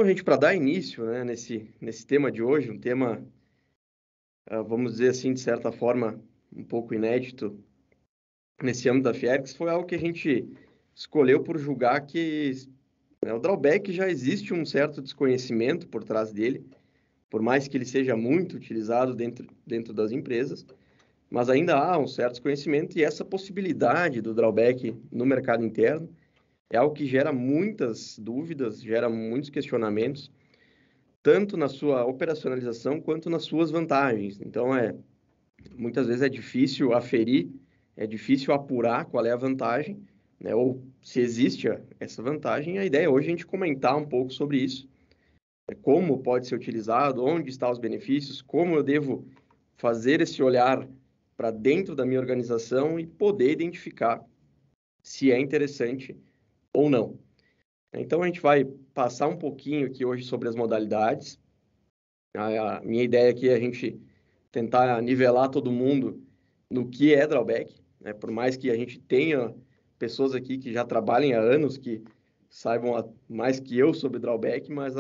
Então, gente, para dar início, né, nesse tema de hoje, um tema, vamos dizer assim, de certa forma, um pouco inédito nesse âmbito da Fiergs, foi algo que a gente escolheu por julgar que, né, o drawback já existe um certo desconhecimento por trás dele, por mais que ele seja muito utilizado dentro das empresas, mas ainda há um certo desconhecimento e essa possibilidade do drawback no mercado interno é algo que gera muitas dúvidas, gera muitos questionamentos, tanto na sua operacionalização quanto nas suas vantagens. Então, muitas vezes é difícil aferir, é difícil apurar qual é a vantagem, né? Ou se existe essa vantagem. A ideia hoje é a gente comentar um pouco sobre isso, como pode ser utilizado, onde estão os benefícios, como eu devo fazer esse olhar para dentro da minha organização e poder identificar se é interessante ou não. Então, a gente vai passar um pouquinho aqui hoje sobre as modalidades. A minha ideia aqui é a gente tentar nivelar todo mundo no que é drawback, né? Por mais que a gente tenha pessoas aqui que já trabalhem há anos, que saibam mais que eu sobre drawback, mas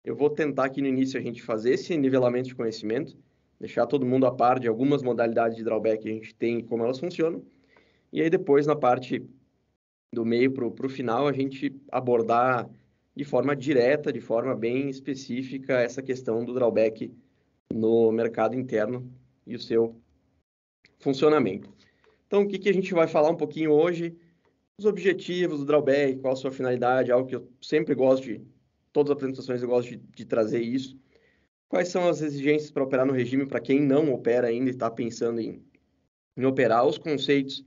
eu vou tentar aqui no início a gente fazer esse nivelamento de conhecimento, deixar todo mundo a par de algumas modalidades de drawback que a gente tem e como elas funcionam, e aí depois na parte do meio para o final a gente abordar de forma direta, de forma bem específica, essa questão do drawback no mercado interno e o seu funcionamento. Então, o que a gente vai falar um pouquinho hoje? Os objetivos do drawback, qual a sua finalidade, algo que eu sempre gosto todas as apresentações eu gosto de trazer isso. Quais são as exigências para operar no regime para quem não opera ainda e está pensando em operar, os conceitos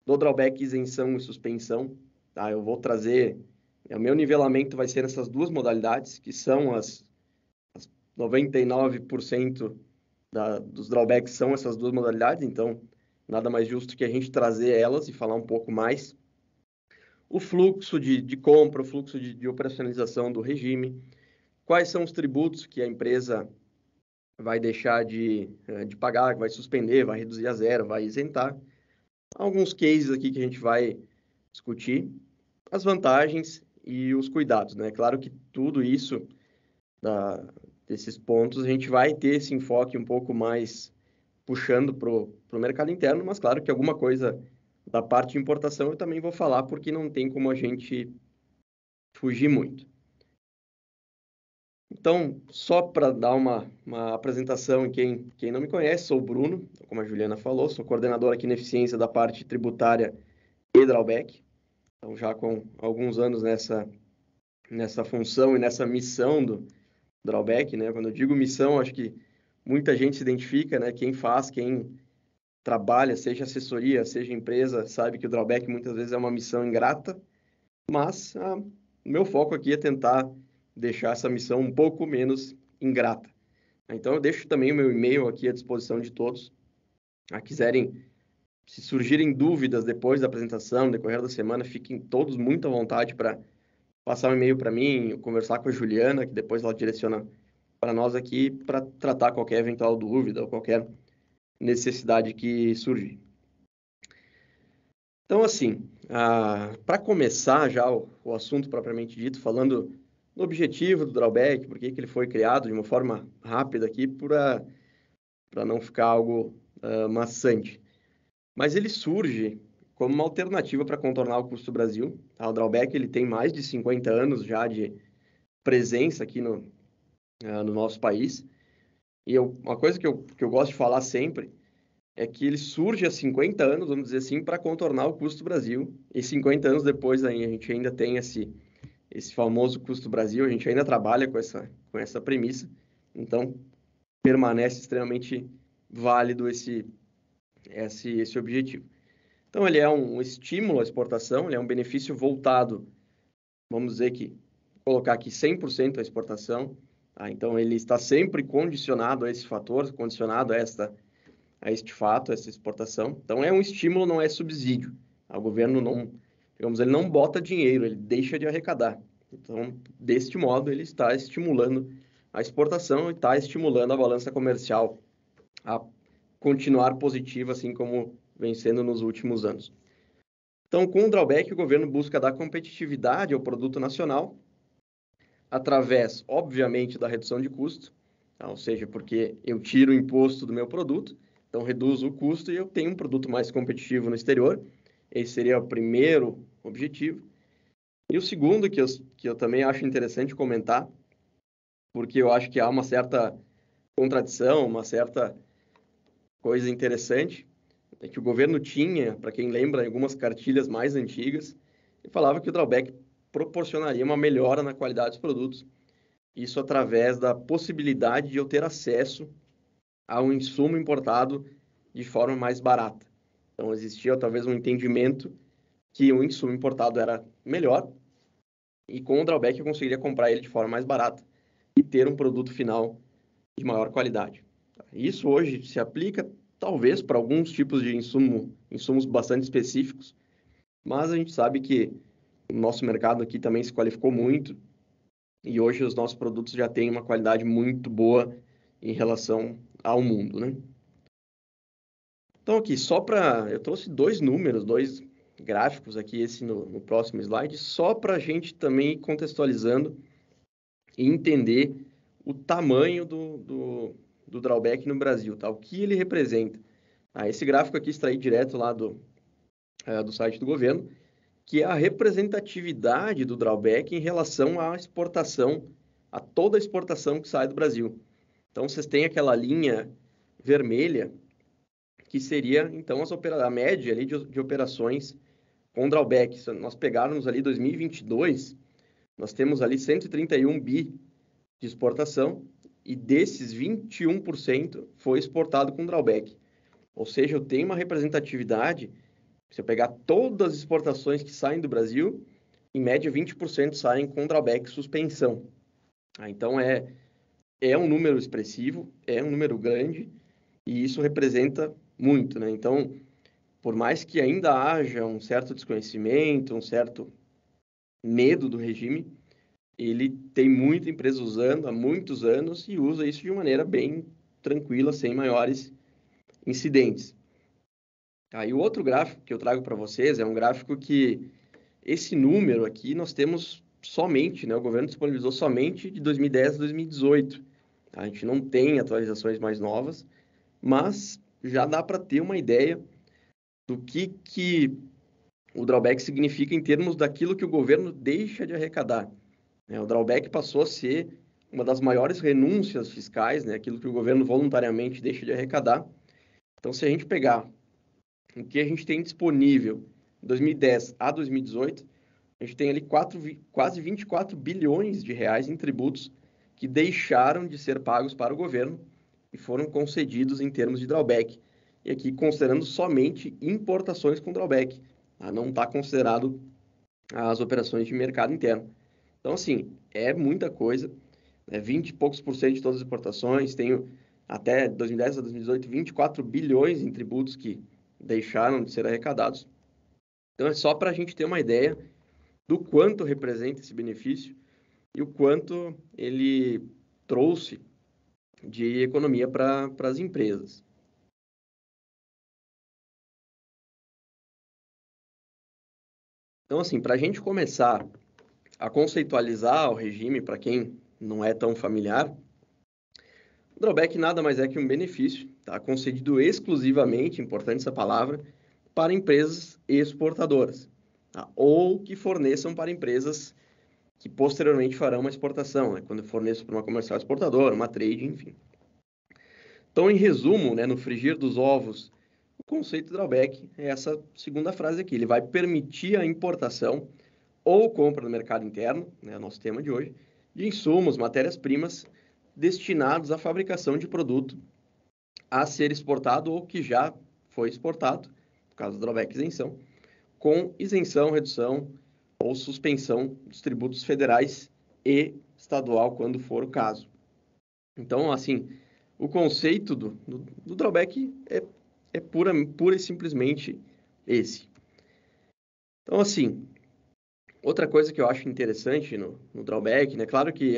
do drawback, isenção e suspensão, tá? Eu vou trazer, o meu nivelamento vai ser nessas duas modalidades, que são as 99% dos drawbacks são essas duas modalidades, então nada mais justo que a gente trazer elas e falar um pouco mais. O fluxo de compra, o fluxo de operacionalização do regime, quais são os tributos que a empresa vai deixar de pagar, vai suspender, vai reduzir a zero, vai isentar. Alguns cases aqui que a gente vai discutir, as vantagens e os cuidados, né? Claro que tudo isso, desses pontos, a gente vai ter esse enfoque um pouco mais puxando para o mercado interno, mas claro que alguma coisa da parte de importação eu também vou falar, porque não tem como a gente fugir muito. Então, só para dar uma apresentação em quem não me conhece, sou o Bruno, como a Juliana falou, sou coordenador aqui na Eficiência da parte tributária e drawback. Então, já com alguns anos nessa função e nessa missão do drawback, né? Quando eu digo missão, acho que muita gente se identifica, né? Quem faz, quem trabalha, seja assessoria, seja empresa, sabe que o drawback muitas vezes é uma missão ingrata, mas o meu foco aqui é tentar deixar essa missão um pouco menos ingrata. Então, eu deixo também o meu e-mail aqui à disposição de todos. Quiserem, se surgirem dúvidas depois da apresentação, no decorrer da semana, fiquem todos muito à vontade para passar um e-mail para mim, conversar com a Juliana, que depois ela direciona para nós aqui para tratar qualquer eventual dúvida ou qualquer necessidade que surgir. Então, assim, para começar já o assunto propriamente dito, falando do objetivo do drawback, por que ele foi criado de uma forma rápida aqui, para não ficar algo maçante. Mas ele surge como uma alternativa para contornar o custo Brasil. Tá? O drawback ele tem mais de 50 anos já de presença aqui no nosso país. E uma coisa que eu gosto de falar sempre é que ele surge há 50 anos, vamos dizer assim, para contornar o custo Brasil. E 50 anos depois aí, a gente ainda tem esse famoso custo Brasil, a gente ainda trabalha com essa premissa. Então, permanece extremamente válido esse objetivo. Então, ele é um estímulo à exportação, ele é um benefício voltado, vamos dizer que, colocar aqui 100% à exportação. Tá? Então, ele está sempre condicionado a esse fator, condicionado a este fato, a essa exportação. Então, é um estímulo, não é subsídio. Tá? O governo não, digamos, ele não bota dinheiro, ele deixa de arrecadar. Então, deste modo, ele está estimulando a exportação e está estimulando a balança comercial a continuar positiva, assim como vem sendo nos últimos anos. Então, com o drawback, o governo busca dar competitividade ao produto nacional, através, obviamente, da redução de custo, tá? Ou seja, porque eu tiro o imposto do meu produto, então reduzo o custo e eu tenho um produto mais competitivo no exterior. Esse seria o primeiro objetivo. E o segundo, que eu também acho interessante comentar, porque eu acho que há uma certa contradição, uma certa coisa interessante, é que o governo tinha, para quem lembra, algumas cartilhas mais antigas, e falava que o drawback proporcionaria uma melhora na qualidade dos produtos, isso através da possibilidade de eu ter acesso a um insumo importado de forma mais barata. Então, existia talvez um entendimento que o insumo importado era melhor e com o drawback eu conseguiria comprar ele de forma mais barata e ter um produto final de maior qualidade. Isso hoje se aplica talvez para alguns tipos de insumos bastante específicos, mas a gente sabe que o nosso mercado aqui também se qualificou muito e hoje os nossos produtos já têm uma qualidade muito boa em relação ao mundo, né? Então aqui, eu trouxe dois números, dois gráficos aqui, esse no próximo slide, só para a gente também ir contextualizando e entender o tamanho do drawback no Brasil, tá? O que ele representa. Esse gráfico aqui extraído direto lá do site do governo, que é a representatividade do drawback em relação à exportação, a toda a exportação que sai do Brasil. Então, vocês têm aquela linha vermelha, que seria, então, a média ali de operações com drawback. Se nós pegarmos ali 2022, nós temos ali 131 bi de exportação e desses 21% foi exportado com drawback. Ou seja, eu tenho uma representatividade, se eu pegar todas as exportações que saem do Brasil, em média 20% saem com drawback suspensão. Então é um número expressivo, é um número grande e isso representa muito, né? Então, por mais que ainda haja um certo desconhecimento, um certo medo do regime, ele tem muita empresa usando há muitos anos e usa isso de maneira bem tranquila, sem maiores incidentes. E o outro gráfico que eu trago para vocês é um gráfico que esse número aqui nós temos somente, né? O governo disponibilizou somente de 2010 a 2018. A gente não tem atualizações mais novas, mas já dá para ter uma ideia do que o drawback significa em termos daquilo que o governo deixa de arrecadar. O drawback passou a ser uma das maiores renúncias fiscais, né? Aquilo que o governo voluntariamente deixa de arrecadar. Então, se a gente pegar o que a gente tem disponível de 2010 a 2018, a gente tem ali quase 24 bilhões de reais em tributos que deixaram de ser pagos para o governo e foram concedidos em termos de drawback. E aqui considerando somente importações com drawback, tá? Não está considerado as operações de mercado interno. Então, assim, é muita coisa, 20 e poucos por cento de todas as exportações, tenho até 2010 a 2018, 24 bilhões em tributos que deixaram de ser arrecadados. Então, é só para a gente ter uma ideia do quanto representa esse benefício e o quanto ele trouxe de economia para as empresas. Então, assim, para a gente começar a conceitualizar o regime, para quem não é tão familiar, o drawback nada mais é que um benefício, tá? Concedido exclusivamente, importante essa palavra, para empresas exportadoras, tá? Ou que forneçam para empresas que posteriormente farão uma exportação, né? Quando forneço para uma comercial exportadora, uma trade, enfim. Então, em resumo, né, no frigir dos ovos, o conceito de drawback é essa segunda frase aqui. Ele vai permitir a importação ou compra no mercado interno, né, nosso tema de hoje, de insumos, matérias-primas destinados à fabricação de produto a ser exportado ou que já foi exportado, no caso do drawback isenção, com isenção, redução ou suspensão dos tributos federais e estadual, quando for o caso. Então, assim, o conceito do drawback é pura e simplesmente esse. Então, assim, outra coisa que eu acho interessante no drawback, né? Claro que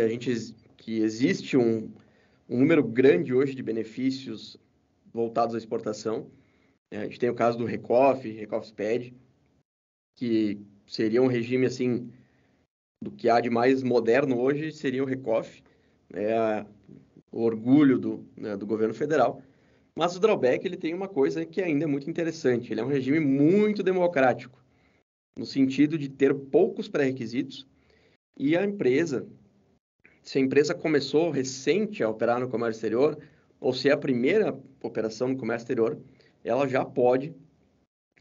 que existe um número grande hoje de benefícios voltados à exportação. A gente tem o caso do Recoff SPED, que seria um regime assim do que há de mais moderno hoje seria o Recoff, o orgulho do governo federal. Mas o drawback ele tem uma coisa que ainda é muito interessante. Ele é um regime muito democrático, no sentido de ter poucos pré-requisitos e se a empresa começou recente a operar no comércio exterior, ou se é a primeira operação no comércio exterior, ela já pode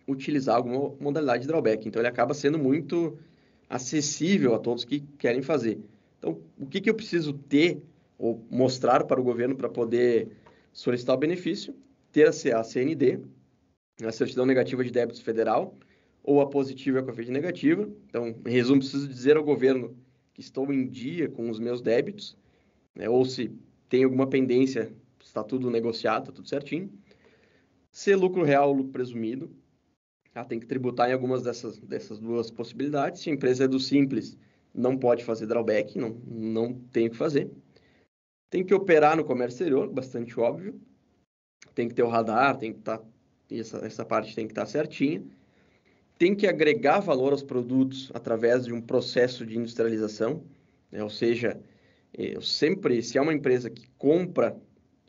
utilizar alguma modalidade de drawback. Então, ele acaba sendo muito acessível a todos que querem fazer. Então, o que eu preciso ter ou mostrar para o governo para poder solicitar o benefício? Ter a CND, a Certidão Negativa de Débitos Federal, ou a positiva e a Cofid negativa. Então, em resumo, preciso dizer ao governo que estou em dia com os meus débitos, né, ou se tem alguma pendência, está tudo negociado, está tudo certinho. Se lucro real ou lucro presumido, tem que tributar em algumas dessas duas possibilidades. Se a empresa é do Simples, não pode fazer drawback, não tem o que fazer. Tem que operar no comércio exterior, bastante óbvio. Tem que ter o radar, tem que estar, essa parte tem que estar certinha. Tem que agregar valor aos produtos através de um processo de industrialização, né? Ou seja, se é uma empresa que compra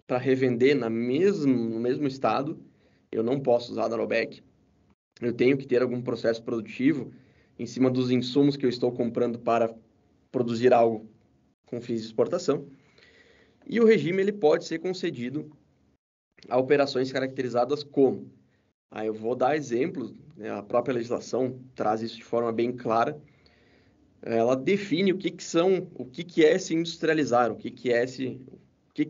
para revender no mesmo estado, eu não posso usar drawback. Eu tenho que ter algum processo produtivo em cima dos insumos que eu estou comprando para produzir algo com fins de exportação. E o regime ele pode ser concedido a operações caracterizadas como... eu vou dar exemplos, né? A própria legislação traz isso de forma bem clara. Ela define o que é se industrializar, o que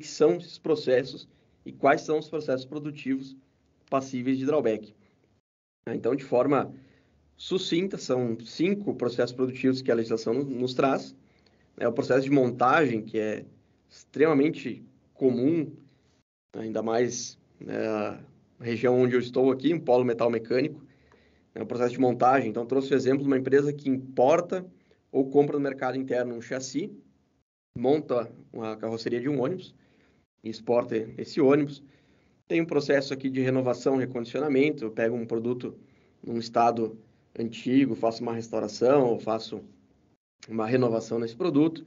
são esses processos e quais são os processos produtivos passíveis de drawback. Então, de forma sucinta, são 5 processos produtivos que a legislação nos traz. O processo de montagem, que é extremamente comum, ainda mais na região onde eu estou aqui, um polo metal mecânico. É um processo de montagem. Então, trouxe o exemplo de uma empresa que importa ou compra no mercado interno um chassi, monta uma carroceria de um ônibus e exporta esse ônibus. Tem um processo aqui de renovação, recondicionamento. Eu pego um produto num estado antigo, faço uma restauração, ou faço uma renovação nesse produto.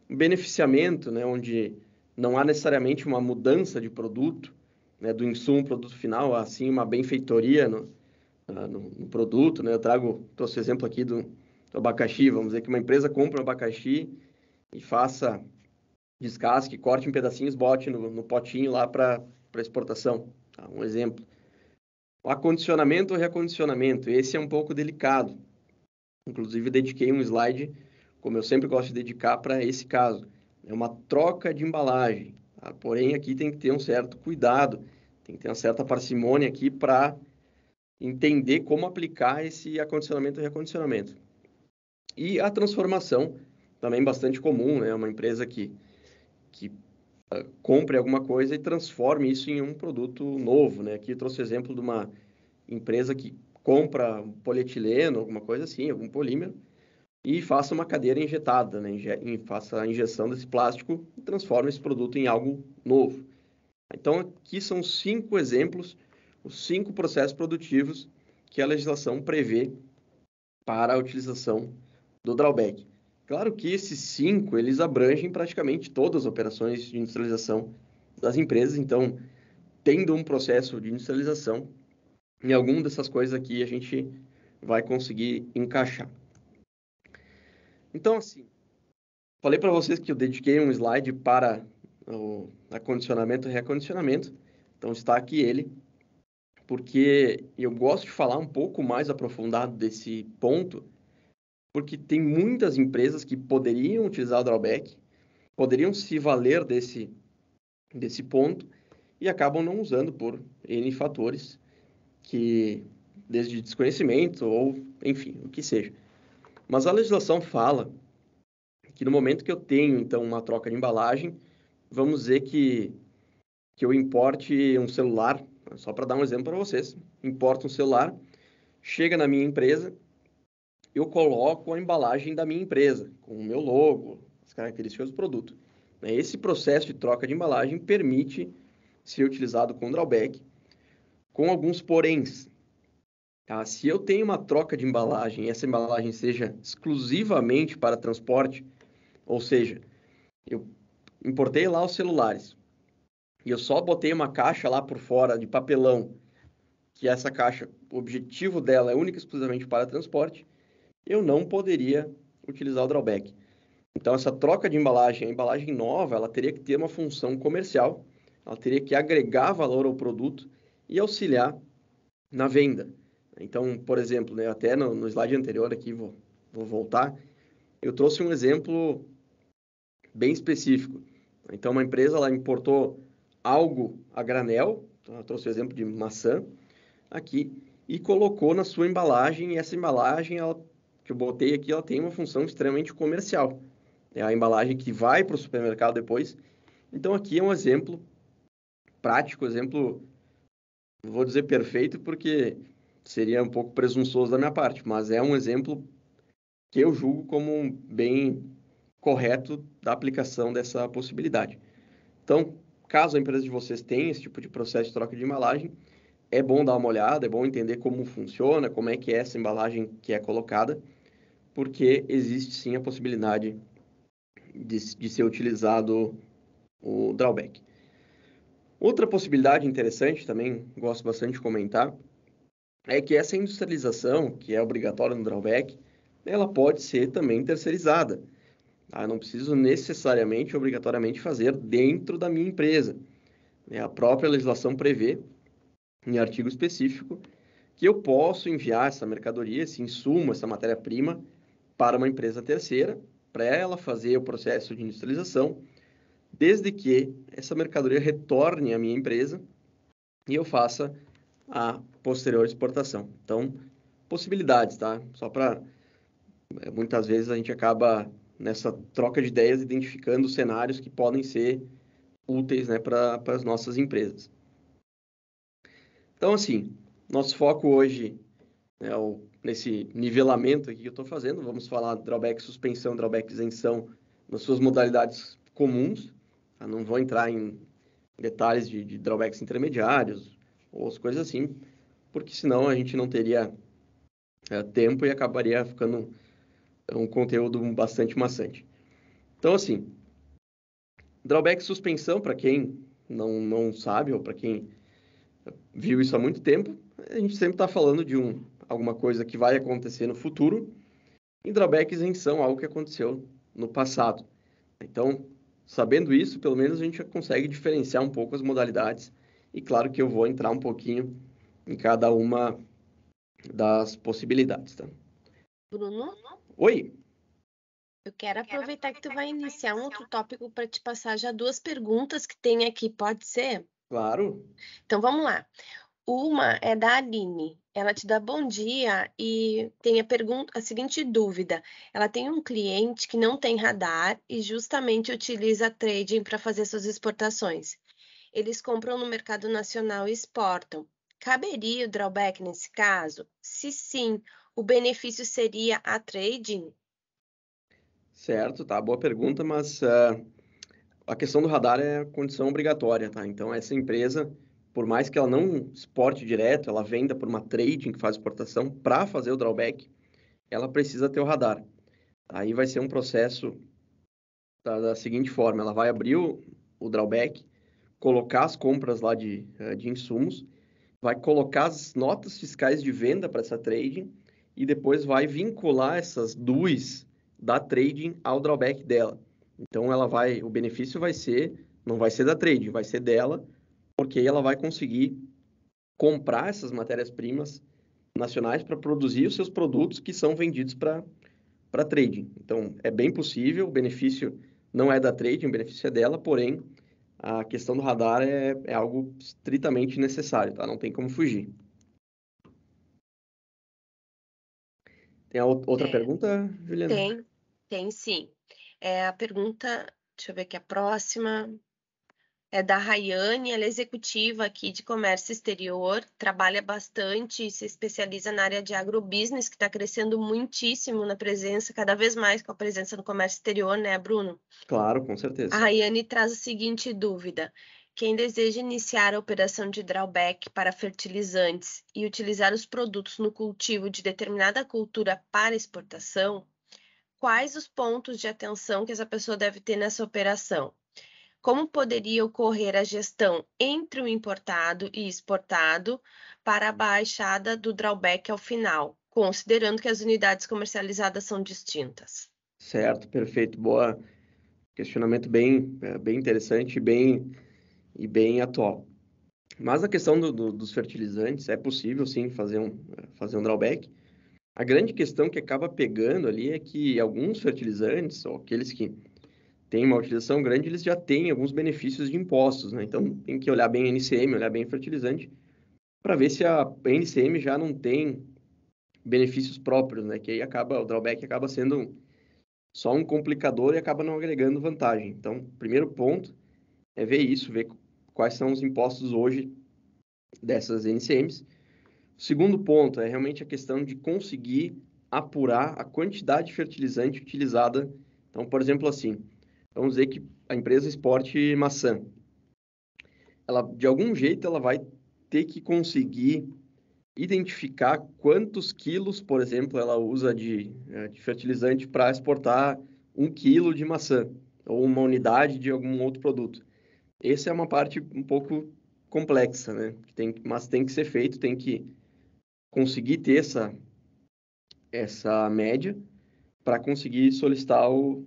Um beneficiamento, né, onde não há necessariamente uma mudança de produto, né, do insumo para o produto final, assim uma benfeitoria no produto, né? Trouxe exemplo aqui do abacaxi. Vamos dizer que uma empresa compra um abacaxi e faça descasque, corte em pedacinhos, bote no potinho lá para exportação. Um exemplo. O acondicionamento ou reacondicionamento, esse é um pouco delicado. Inclusive, dediquei um slide, como eu sempre gosto de dedicar, para esse caso. É uma troca de embalagem. Porém, aqui tem que ter um certo cuidado, tem que ter uma certa parcimônia aqui para entender como aplicar esse acondicionamento e reacondicionamento. E a transformação, também bastante comum, né? Uma empresa que compre alguma coisa e transforme isso em um produto novo, né? Aqui eu trouxe o exemplo de uma empresa que compra polietileno, alguma coisa assim, algum polímero, e faça uma cadeira injetada, né? Faça a injeção desse plástico e transforme esse produto em algo novo. Então, aqui são 5 exemplos, os 5 processos produtivos que a legislação prevê para a utilização do drawback. Claro que esses 5, eles abrangem praticamente todas as operações de industrialização das empresas. Então, tendo um processo de industrialização, em alguma dessas coisas aqui a gente vai conseguir encaixar. Então, assim, falei para vocês que eu dediquei um slide para o acondicionamento e reacondicionamento. Então, está aqui ele, porque eu gosto de falar um pouco mais aprofundado desse ponto, porque tem muitas empresas que poderiam utilizar o drawback, poderiam se valer desse ponto e acabam não usando por N fatores, que desde desconhecimento ou, enfim, o que seja. Mas a legislação fala que no momento que eu tenho, então, uma troca de embalagem, vamos dizer que eu importe um celular, só para dar um exemplo para vocês, importo um celular, chega na minha empresa, eu coloco a embalagem da minha empresa, com o meu logo, as características do produto. Esse processo de troca de embalagem permite ser utilizado com drawback, com alguns poréns. Tá? Se eu tenho uma troca de embalagem e essa embalagem seja exclusivamente para transporte, ou seja, eu importei lá os celulares e eu só botei uma caixa lá por fora de papelão, que essa caixa, o objetivo dela é única e exclusivamente para transporte, eu não poderia utilizar o drawback. Então, essa troca de embalagem, a embalagem nova, ela teria que ter uma função comercial, ela teria que agregar valor ao produto e auxiliar na venda. Então, por exemplo, né, até no slide anterior aqui, vou voltar, eu trouxe um exemplo bem específico. Então, uma empresa, ela importou algo a granel, então eu trouxe o exemplo de maçã aqui, e colocou na sua embalagem, e essa embalagem, que eu botei aqui, ela tem uma função extremamente comercial. É a embalagem que vai para o supermercado depois. Então, aqui é um exemplo prático, exemplo, não vou dizer perfeito, porque seria um pouco presunçoso da minha parte, mas é um exemplo que eu julgo como bem correto da aplicação dessa possibilidade. Então, caso a empresa de vocês tenha esse tipo de processo de troca de embalagem, é bom dar uma olhada, é bom entender como funciona, como é que é essa embalagem que é colocada, porque existe sim a possibilidade de ser utilizado o drawback. Outra possibilidade interessante, também gosto bastante de comentar, é que essa industrialização, que é obrigatória no drawback, ela pode ser também terceirizada. Tá? Eu não preciso necessariamente, obrigatoriamente fazer dentro da minha empresa. A própria legislação prevê, em artigo específico, que eu posso enviar essa mercadoria, esse insumo, essa matéria-prima, para uma empresa terceira, para ela fazer o processo de industrialização, desde que essa mercadoria retorne à minha empresa e eu faça a posterior exportação. Então, possibilidades, tá? Só para muitas vezes a gente acaba nessa troca de ideias identificando cenários que podem ser úteis, né, para as nossas empresas. Então, assim, nosso foco hoje é nesse nivelamento aqui que eu estou fazendo. Vamos falar drawback suspensão, drawback isenção nas suas modalidades comuns. Tá? Não vou entrar em detalhes de drawbacks intermediários ou as coisas assim, porque senão a gente não teria tempo e acabaria ficando um conteúdo bastante maçante. Então, assim, drawback suspensão, para quem não sabe ou para quem viu isso há muito tempo, a gente sempre está falando de alguma coisa que vai acontecer no futuro, e drawback isenção, algo que aconteceu no passado. Então, sabendo isso, pelo menos a gente já consegue diferenciar um pouco as modalidades, e claro que eu vou entrar um pouquinho em cada uma das possibilidades, tá? Bruno, Oi! eu quero aproveitar que tu vai iniciar um outro tópico para te passar já duas perguntas que tem aqui, pode ser? Claro! Então vamos lá. Uma é da Aline. Ela te dá bom dia e tem a seguinte dúvida. Ela tem um cliente que não tem radar e justamente utiliza trading para fazer suas exportações. Eles compram no mercado nacional e exportam. Caberia o drawback nesse caso? Se sim, o benefício seria a trading? Certo, tá? Boa pergunta, mas a questão do radar é condição obrigatória, tá? Então, essa empresa, por mais que ela não exporte direto, ela venda por uma trading que faz exportação para fazer o drawback, ela precisa ter o radar. Aí vai ser um processo da seguinte forma: ela vai abrir o drawback, colocar as compras lá de insumos, vai colocar as notas fiscais de venda para essa trading e depois vai vincular essas duas da trading ao drawback dela. Então o benefício não vai ser da trading, vai ser dela, porque aí ela vai conseguir comprar essas matérias-primas nacionais para produzir os seus produtos que são vendidos para trading. Então, é bem possível, o benefício não é da trading, o benefício é dela, porém, a questão do radar é algo estritamente necessário, tá? Não tem como fugir. Tem outra pergunta, Juliana? Tem sim. A pergunta, deixa eu ver aqui a próxima. É da Rayane, ela é executiva aqui de comércio exterior, trabalha bastante e se especializa na área de agrobusiness, que está crescendo muitíssimo na presença, cada vez mais com a presença no comércio exterior, né, Bruno? Claro, com A certeza. Rayane traz a seguinte dúvida: quem deseja iniciar a operação de drawback para fertilizantes e utilizar os produtos no cultivo de determinada cultura para exportação, quais os pontos de atenção que essa pessoa deve ter nessa operação? Como poderia ocorrer a gestão entre o importado e exportado para a baixada do drawback ao final, considerando que as unidades comercializadas são distintas? Certo, perfeito. Boa. Questionamento bem interessante e bem atual. Mas a questão dos fertilizantes, é possível sim fazer um drawback. A grande questão que acaba pegando ali é que alguns fertilizantes, ou aqueles que têm uma utilização grande, eles já têm alguns benefícios de impostos, né? Então tem que olhar bem a NCM, olhar bem o fertilizante, para ver se a NCM já não tem benefícios próprios, né? Que aí o drawback acaba sendo só um complicador e acaba não agregando vantagem. Então, o primeiro ponto é ver isso, ver quais são os impostos hoje dessas NCMs. O segundo ponto é realmente a questão de conseguir apurar a quantidade de fertilizante utilizada. Então, por exemplo, assim, vamos dizer que a empresa exporte maçã. Ela, de algum jeito, ela vai ter que conseguir identificar quantos quilos, por exemplo, ela usa de fertilizante para exportar 1 quilo de maçã ou uma unidade de algum outro produto. Essa é uma parte um pouco complexa, né? Mas tem que ser feito, tem que conseguir ter essa média para conseguir solicitar o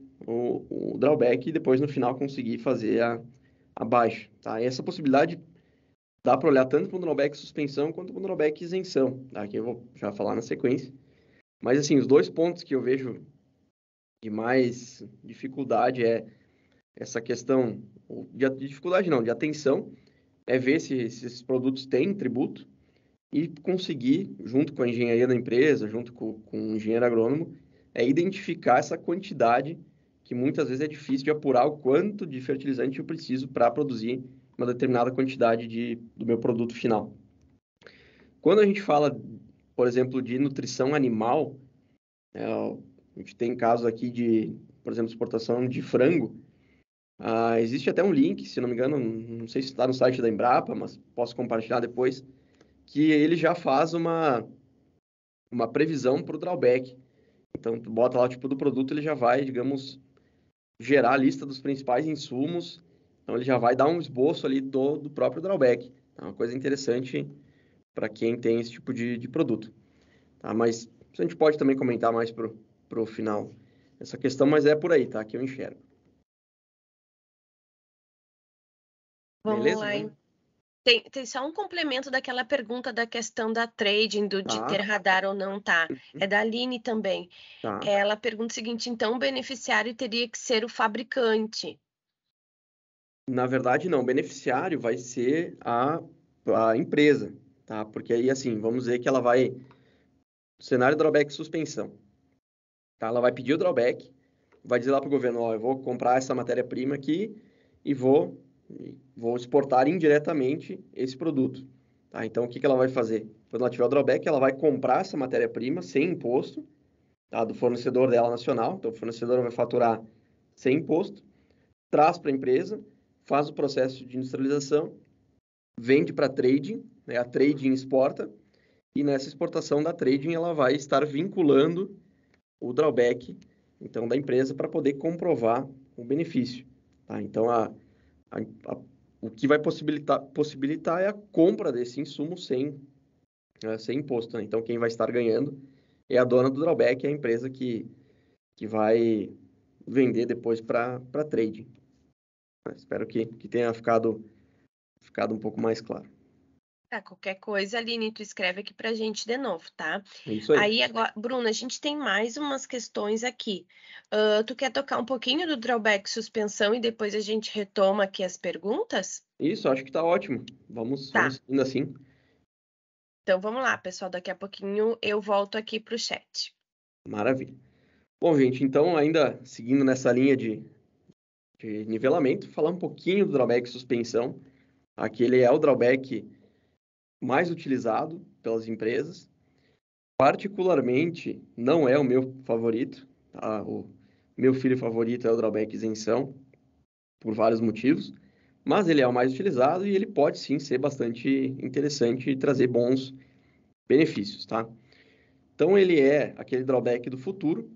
drawback e depois no final conseguir fazer a baixa, tá? E essa possibilidade dá para olhar tanto para o drawback suspensão quanto para o drawback isenção, tá? Que eu vou já falar na sequência. Mas assim, os dois pontos que eu vejo de mais dificuldade é essa questão de dificuldade não, de atenção, é ver se esses produtos têm tributo e conseguir, junto com a engenharia da empresa, junto com o engenheiro agrônomo, identificar essa quantidade que muitas vezes é difícil de apurar o quanto de fertilizante eu preciso para produzir uma determinada quantidade do meu produto final. Quando a gente fala, por exemplo, de nutrição animal, a gente tem casos aqui de, por exemplo, exportação de frango. Existe até um link, se não me engano, não sei se está no site da Embrapa, mas posso compartilhar depois, que ele já faz uma previsão para o drawback. Então, tu bota lá o tipo do produto, ele já vai, digamos, gerar a lista dos principais insumos. Então, ele já vai dar um esboço ali do próprio drawback. É uma coisa interessante para quem tem esse tipo de produto. Tá? Mas a gente pode também comentar mais pro final essa questão, mas é por aí, tá? Que eu enxergo. Vamos Beleza? lá, hein? Tem só um complemento daquela pergunta da questão da trading, de Tá, ter radar ou não, tá? É da Aline também. tá. Ela pergunta o seguinte: então o beneficiário teria que ser o fabricante? Na verdade, não. O beneficiário vai ser a empresa, tá? Porque aí, assim, vamos dizer que ela vai... Cenário drawback suspensão. Tá? Ela vai pedir o drawback, vai dizer lá para o governo, ó, eu vou comprar essa matéria-prima aqui e vou exportar indiretamente esse produto. Tá? Então, o que ela vai fazer? Quando ela tiver o drawback, ela vai comprar essa matéria-prima sem imposto, tá? Do fornecedor dela nacional. Então, o fornecedor vai faturar sem imposto, traz para a empresa, faz o processo de industrialização, vende para a trading, né? A trading exporta, e nessa exportação da trading ela vai estar vinculando o drawback, então, da empresa para poder comprovar o benefício. Tá? Então, o que vai possibilitar é a compra desse insumo sem imposto. Né? Então, quem vai estar ganhando é a dona do drawback, é a empresa que vai vender depois para trading. Espero que tenha ficado um pouco mais claro. Tá, qualquer coisa, Aline, tu escreve aqui pra gente de novo, tá? É isso aí. Aí, agora, Bruna, a gente tem mais umas questões aqui. Tu quer tocar um pouquinho do drawback suspensão e depois a gente retoma aqui as perguntas? Isso, acho que está ótimo. Vamos Tá, indo assim. então vamos lá, pessoal. Daqui a pouquinho eu volto aqui pro chat. Maravilha. Bom, gente, então, ainda seguindo nessa linha de nivelamento, falar um pouquinho do drawback suspensão. Aqui ele é o drawback mais utilizado pelas empresas. Particularmente, não é o meu favorito. Tá? O meu filho favorito é o drawback isenção, por vários motivos. mas ele é o mais utilizado e ele pode sim ser bastante interessante e trazer bons benefícios, tá? Então ele é aquele drawback do futuro.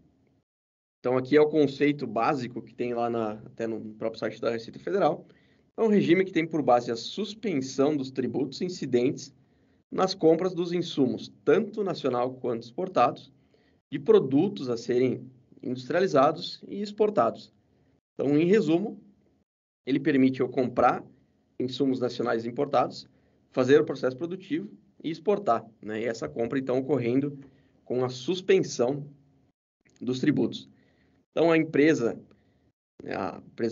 Então aqui é o conceito básico que tem lá até no próprio site da Receita Federal. É um regime que tem por base a suspensão dos tributos incidentes nas compras dos insumos, tanto nacional quanto exportados, de produtos a serem industrializados e exportados. Então, em resumo, ele permite eu comprar insumos nacionais importados, fazer o processo produtivo e exportar, né? E essa compra, então, ocorrendo com a suspensão dos tributos. Então, a empresa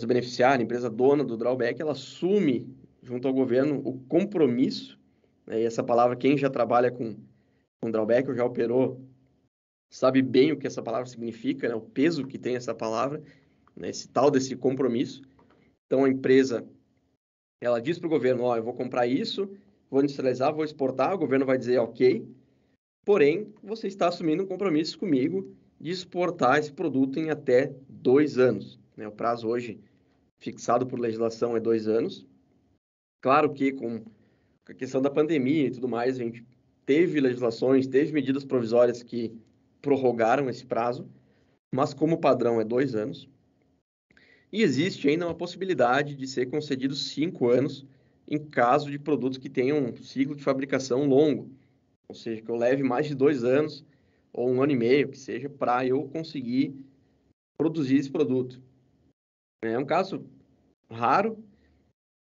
beneficiária, a empresa dona do drawback, ela assume, junto ao governo, o compromisso, né? E essa palavra, quem já trabalha com drawback ou já operou, sabe bem o que essa palavra significa, né? O peso que tem essa palavra, né? Esse tal desse compromisso. Então, a empresa, ela diz para o governo, ó, eu vou comprar isso, vou industrializar, vou exportar, o governo vai dizer ok, porém, você está assumindo um compromisso comigo de exportar esse produto em até 2 anos. Né? O prazo hoje fixado por legislação é 2 anos. Claro que com a questão da pandemia e tudo mais, a gente teve legislações, teve medidas provisórias que prorrogaram esse prazo, mas como padrão é 2 anos. E existe ainda uma possibilidade de ser concedido 5 anos em caso de produtos que tenham um ciclo de fabricação longo, ou seja, que eu leve mais de 2 anos ou 1 ano e meio, que seja, para eu conseguir produzir esse produto. É um caso raro,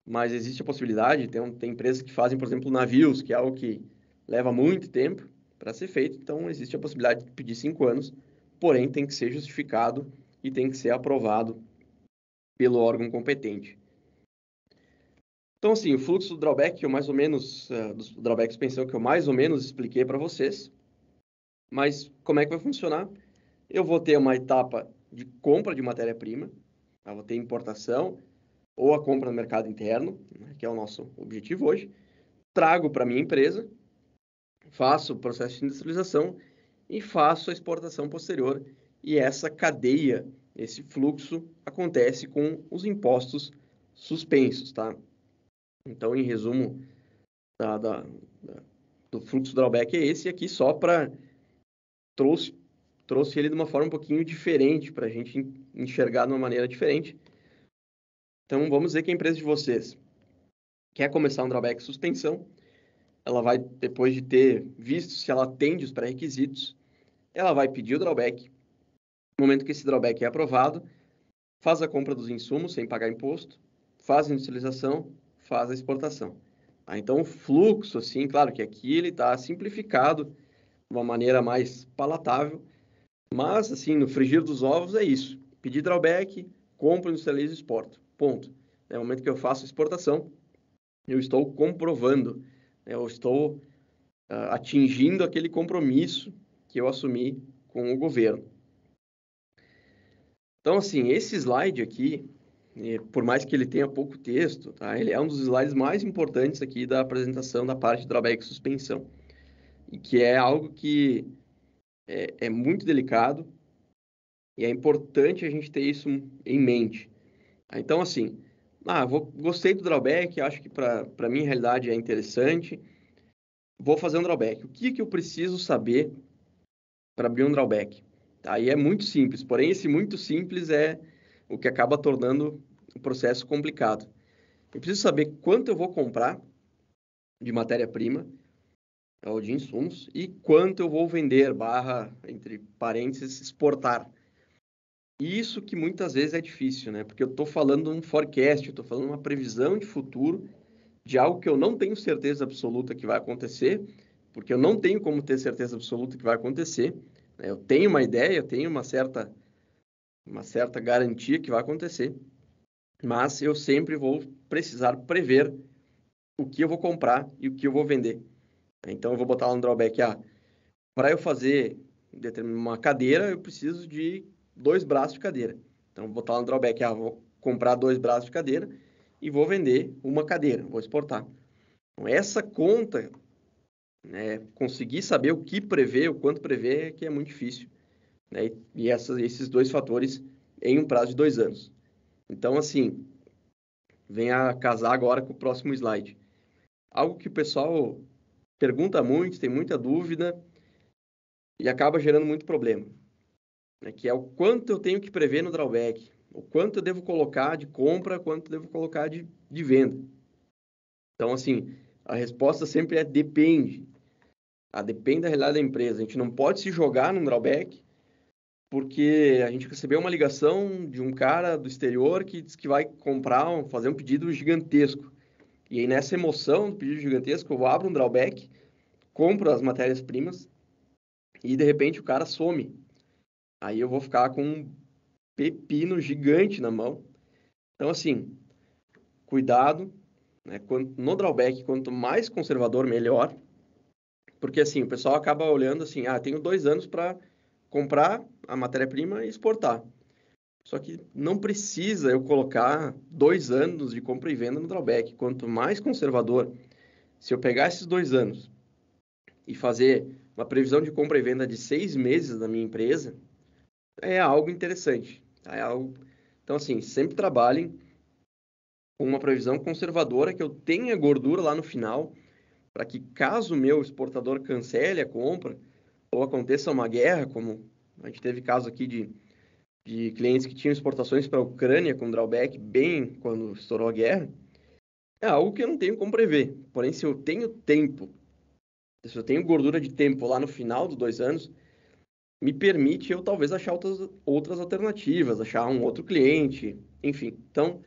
mas existe a possibilidade. Tem empresas que fazem, por exemplo, navios, que é algo que leva muito tempo para ser feito, então existe a possibilidade de pedir 5 anos, porém tem que ser justificado e tem que ser aprovado pelo órgão competente. Então, assim, o fluxo do drawback, que eu mais ou menos, dos drawbacks de suspensão que eu mais ou menos expliquei para vocês, mas como é que vai funcionar? Eu vou ter uma etapa de compra de matéria-prima, tá? Vou ter importação ou a compra no mercado interno, né, que é o nosso objetivo hoje, trago para minha empresa, faço o processo de industrialização e faço a exportação posterior, e essa cadeia, esse fluxo acontece com os impostos suspensos, tá? Então, em resumo, do fluxo drawback é esse, e aqui só para trouxe ele de uma forma um pouquinho diferente, para a gente enxergar de uma maneira diferente. Então, vamos dizer que a empresa de vocês quer começar um drawback suspensão, ela vai, depois de ter visto se ela atende os pré-requisitos, ela vai pedir o drawback. No momento que esse drawback é aprovado, faz a compra dos insumos sem pagar imposto, faz a industrialização, faz a exportação. Então, o fluxo, assim, claro que aqui ele está simplificado de uma maneira mais palatável, mas, assim, no frigir dos ovos é isso. Pedir drawback, compro, industrializo e exporto. Ponto. No momento que eu faço a exportação, eu estou comprovando, né, eu estou atingindo aquele compromisso que eu assumi com o governo. Então, assim, esse slide aqui, por mais que ele tenha pouco texto, tá? Ele é um dos slides mais importantes aqui da apresentação da parte de drawback e suspensão. E que é algo que é muito delicado e é importante a gente ter isso em mente. Então, assim, gostei do drawback, acho que para minha realidade é interessante, vou fazer um drawback. O que eu preciso saber para abrir um drawback? Aí é muito simples, porém esse muito simples é o que acaba tornando o processo complicado. Eu preciso saber quanto eu vou comprar de matéria-prima ou de insumos e quanto eu vou vender, entre parênteses, exportar. Isso que muitas vezes é difícil, né? Porque eu estou falando um forecast, eu estou falando uma previsão de futuro de algo que eu não tenho certeza absoluta que vai acontecer, porque eu não tenho como ter certeza absoluta que vai acontecer. Né? Eu tenho uma ideia, eu tenho uma certa garantia que vai acontecer, mas eu sempre vou precisar prever o que eu vou comprar e o que eu vou vender. Então, eu vou botar lá no drawback, para eu fazer uma cadeira, eu preciso de 2 braços de cadeira. Então, vou botar lá no drawback, vou comprar 2 braços de cadeira e vou vender uma cadeira, vou exportar. Então, essa conta, né, conseguir saber o que prever, o quanto prever, é que é muito difícil. Né? Esses 2 fatores em um prazo de 2 anos. Então, assim, vem a casar agora com o próximo slide. Algo que o pessoal pergunta muito, tem muita dúvida e acaba gerando muito problema, né? Que é o quanto eu tenho que prever no drawback, o quanto eu devo colocar de compra, quanto eu devo colocar de venda. Então, assim, a resposta sempre é depende. Depende da realidade da empresa. A gente não pode se jogar num drawback porque a gente recebeu uma ligação de um cara do exterior que diz que vai comprar, fazer um pedido gigantesco. E aí, nessa emoção do pedido gigantesco, eu abro um drawback, compro as matérias-primas e, de repente, o cara some. Aí eu vou ficar com um pepino gigante na mão. Então, assim, cuidado, né? No drawback, quanto mais conservador, melhor. Porque, assim, o pessoal acaba olhando assim, tenho 2 anos para comprar a matéria-prima e exportar. Só que não precisa eu colocar 2 anos de compra e venda no drawback. Quanto mais conservador, se eu pegar esses 2 anos e fazer uma previsão de compra e venda de 6 meses da minha empresa, é algo interessante. Tá? Então, assim, sempre trabalhem com uma previsão conservadora, que eu tenha gordura lá no final, para que caso o meu exportador cancele a compra, ou aconteça uma guerra, como a gente teve caso aqui de clientes que tinham exportações para a Ucrânia com drawback bem quando estourou a guerra, é algo que eu não tenho como prever. Porém, se eu tenho tempo, se eu tenho gordura de tempo lá no final dos 2 anos, me permite eu talvez achar outras alternativas, achar um outro cliente, enfim. Então,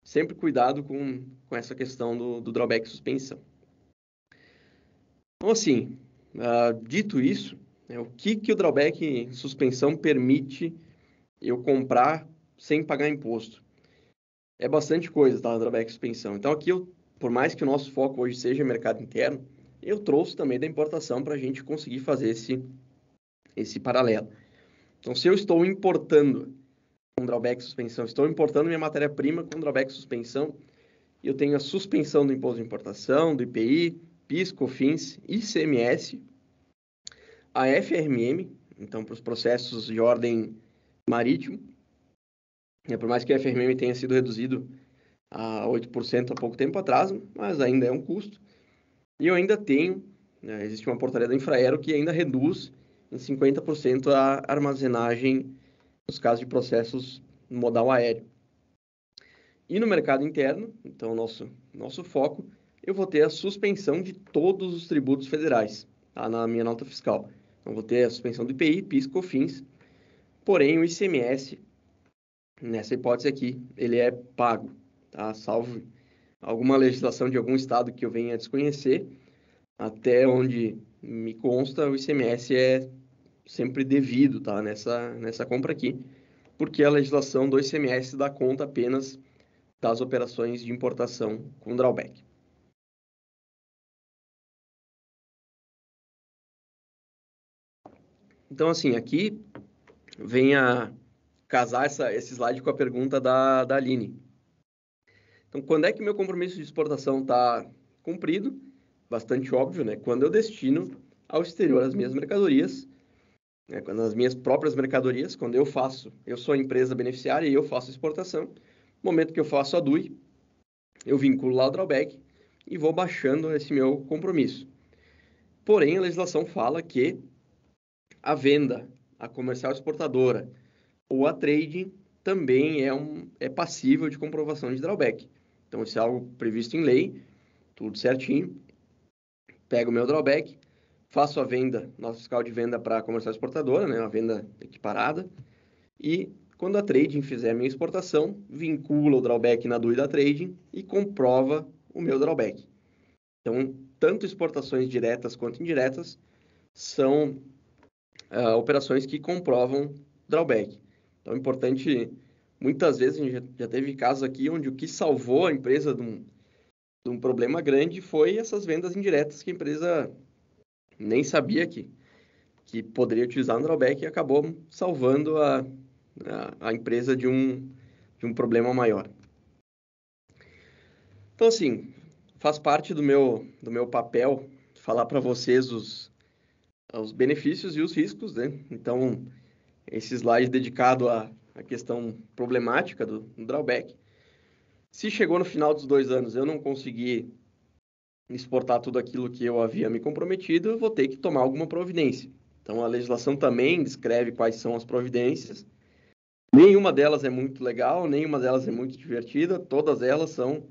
sempre cuidado com essa questão do drawback e suspensão. Então, assim, dito isso, né, o que o drawback e suspensão permite eu comprar sem pagar imposto? É bastante coisa, tá? Drawback e suspensão. Então, aqui, por mais que o nosso foco hoje seja mercado interno, eu trouxe também da importação para a gente conseguir fazer esse paralelo. Então, se eu estou importando com drawback e suspensão, estou importando minha matéria-prima com drawback e suspensão, eu tenho a suspensão do imposto de importação, do IPI, PIS, COFINS, ICMS, a FRMM, então para os processos de ordem marítimo, por mais que a FRMM tenha sido reduzido a 8% há pouco tempo atrás, mas ainda é um custo. E eu ainda tenho, existe uma portaria da Infraero que ainda reduz em 50% a armazenagem nos casos de processos no modal aéreo. E no mercado interno, então nosso foco, eu vou ter a suspensão de todos os tributos federais, tá? Na minha nota fiscal. Então, vou ter a suspensão do IPI, PIS, COFINS, porém o ICMS, nessa hipótese aqui, ele é pago, tá? Salvo alguma legislação de algum estado que eu venha a desconhecer, até onde me consta, o ICMS é sempre devido, tá? Nessa compra aqui, porque a legislação do ICMS dá conta apenas das operações de importação com drawback. Então, assim, aqui vem a casar esse slide com a pergunta da Aline. Então, quando é que meu compromisso de exportação está cumprido? Bastante óbvio, né? Quando eu destino ao exterior as minhas mercadorias, né? Quando as minhas próprias mercadorias, quando eu sou a empresa beneficiária e eu faço exportação, no momento que eu faço a DUI, eu vinculo lá o drawback e vou baixando esse meu compromisso. Porém, a legislação fala que a venda, a comercial exportadora ou a trading também é passível de comprovação de drawback. Então, isso é algo previsto em lei, tudo certinho. Pego o meu drawback, faço a venda, nota fiscal de venda para a comercial exportadora, né, uma venda equiparada, e quando a trading fizer a minha exportação, vincula o drawback na DUI da trading e comprova o meu drawback. Então, tanto exportações diretas quanto indiretas são operações que comprovam drawback. Então, é importante, muitas vezes, a gente já teve casos aqui onde o que salvou a empresa de um problema grande foi essas vendas indiretas que a empresa nem sabia que poderia utilizar no drawback e acabou salvando a empresa de um problema maior. Então, assim, faz parte do meu papel falar para vocês os benefícios e os riscos, né? Então, esse slide dedicado à questão problemática do drawback. Se chegou no final dos 2 anos eu não consegui exportar tudo aquilo que eu havia me comprometido, eu vou ter que tomar alguma providência. Então, a legislação também descreve quais são as providências. Nenhuma delas é muito legal, nenhuma delas é muito divertida, todas elas são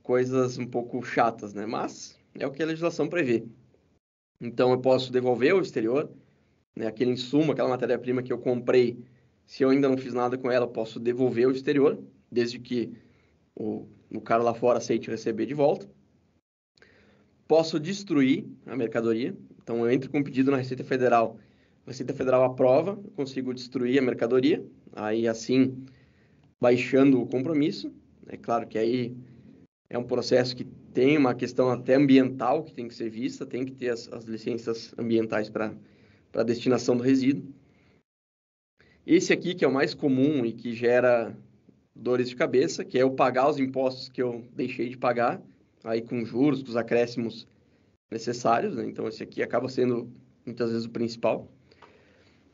coisas um pouco chatas, né? Mas é o que a legislação prevê. Então, eu posso devolver ao exterior, né? Aquele insumo, aquela matéria-prima que eu comprei, se eu ainda não fiz nada com ela, eu posso devolver ao exterior, desde que o cara lá fora aceite receber de volta. Posso destruir a mercadoria. Então, eu entro com um pedido na Receita Federal. A Receita Federal aprova, eu consigo destruir a mercadoria. Aí, assim, baixando o compromisso. É claro que aí é um processo que tem uma questão até ambiental que tem que ser vista, tem que ter as licenças ambientais para a destinação do resíduo. Esse aqui, que é o mais comum e que gera dores de cabeça, que é eu pagar os impostos que eu deixei de pagar, aí com juros, com os acréscimos necessários, né? Então, esse aqui acaba sendo muitas vezes o principal.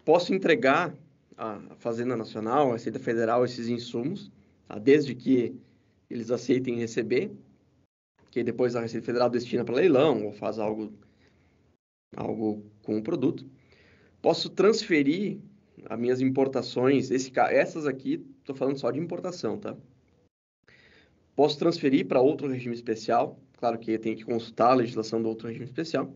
Posso entregar à Fazenda Nacional, à Receita Federal, esses insumos, tá? Desde que eles aceitem receber, que depois a Receita Federal destina para leilão ou faz algo com o produto. Posso transferir as minhas importações, essas aqui, estou falando só de importação, tá? Posso transferir para outro regime especial, claro que eu tenho que consultar a legislação do outro regime especial.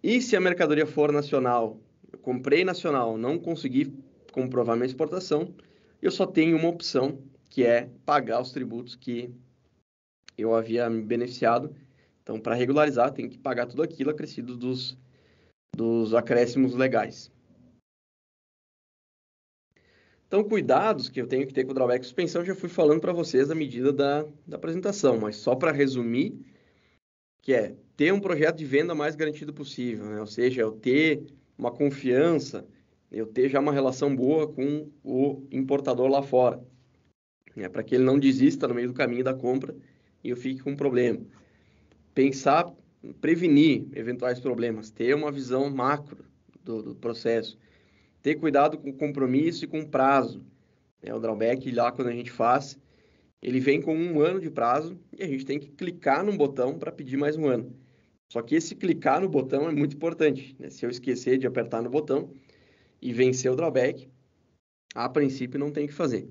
E se a mercadoria for nacional, eu comprei nacional, não consegui comprovar minha exportação, eu só tenho uma opção, que é pagar os tributos que eu havia me beneficiado. Então, para regularizar, tem que pagar tudo aquilo acrescido dos acréscimos legais. Então, cuidados que eu tenho que ter com o drawback e suspensão, eu já fui falando para vocês à medida da apresentação, mas só para resumir, que é ter um projeto de venda mais garantido possível, né? Ou seja, eu ter uma confiança, eu ter já uma relação boa com o importador lá fora, né? Para que ele não desista no meio do caminho da compra e eu fique com um problema. Pensar, prevenir eventuais problemas, ter uma visão macro do processo, ter cuidado com o compromisso e com o prazo, né? O drawback lá quando a gente faz, ele vem com 1 ano de prazo e a gente tem que clicar num botão para pedir mais 1 ano. Só que esse clicar no botão é muito importante, né? Se eu esquecer de apertar no botão e vencer o drawback, a princípio não tem que fazer.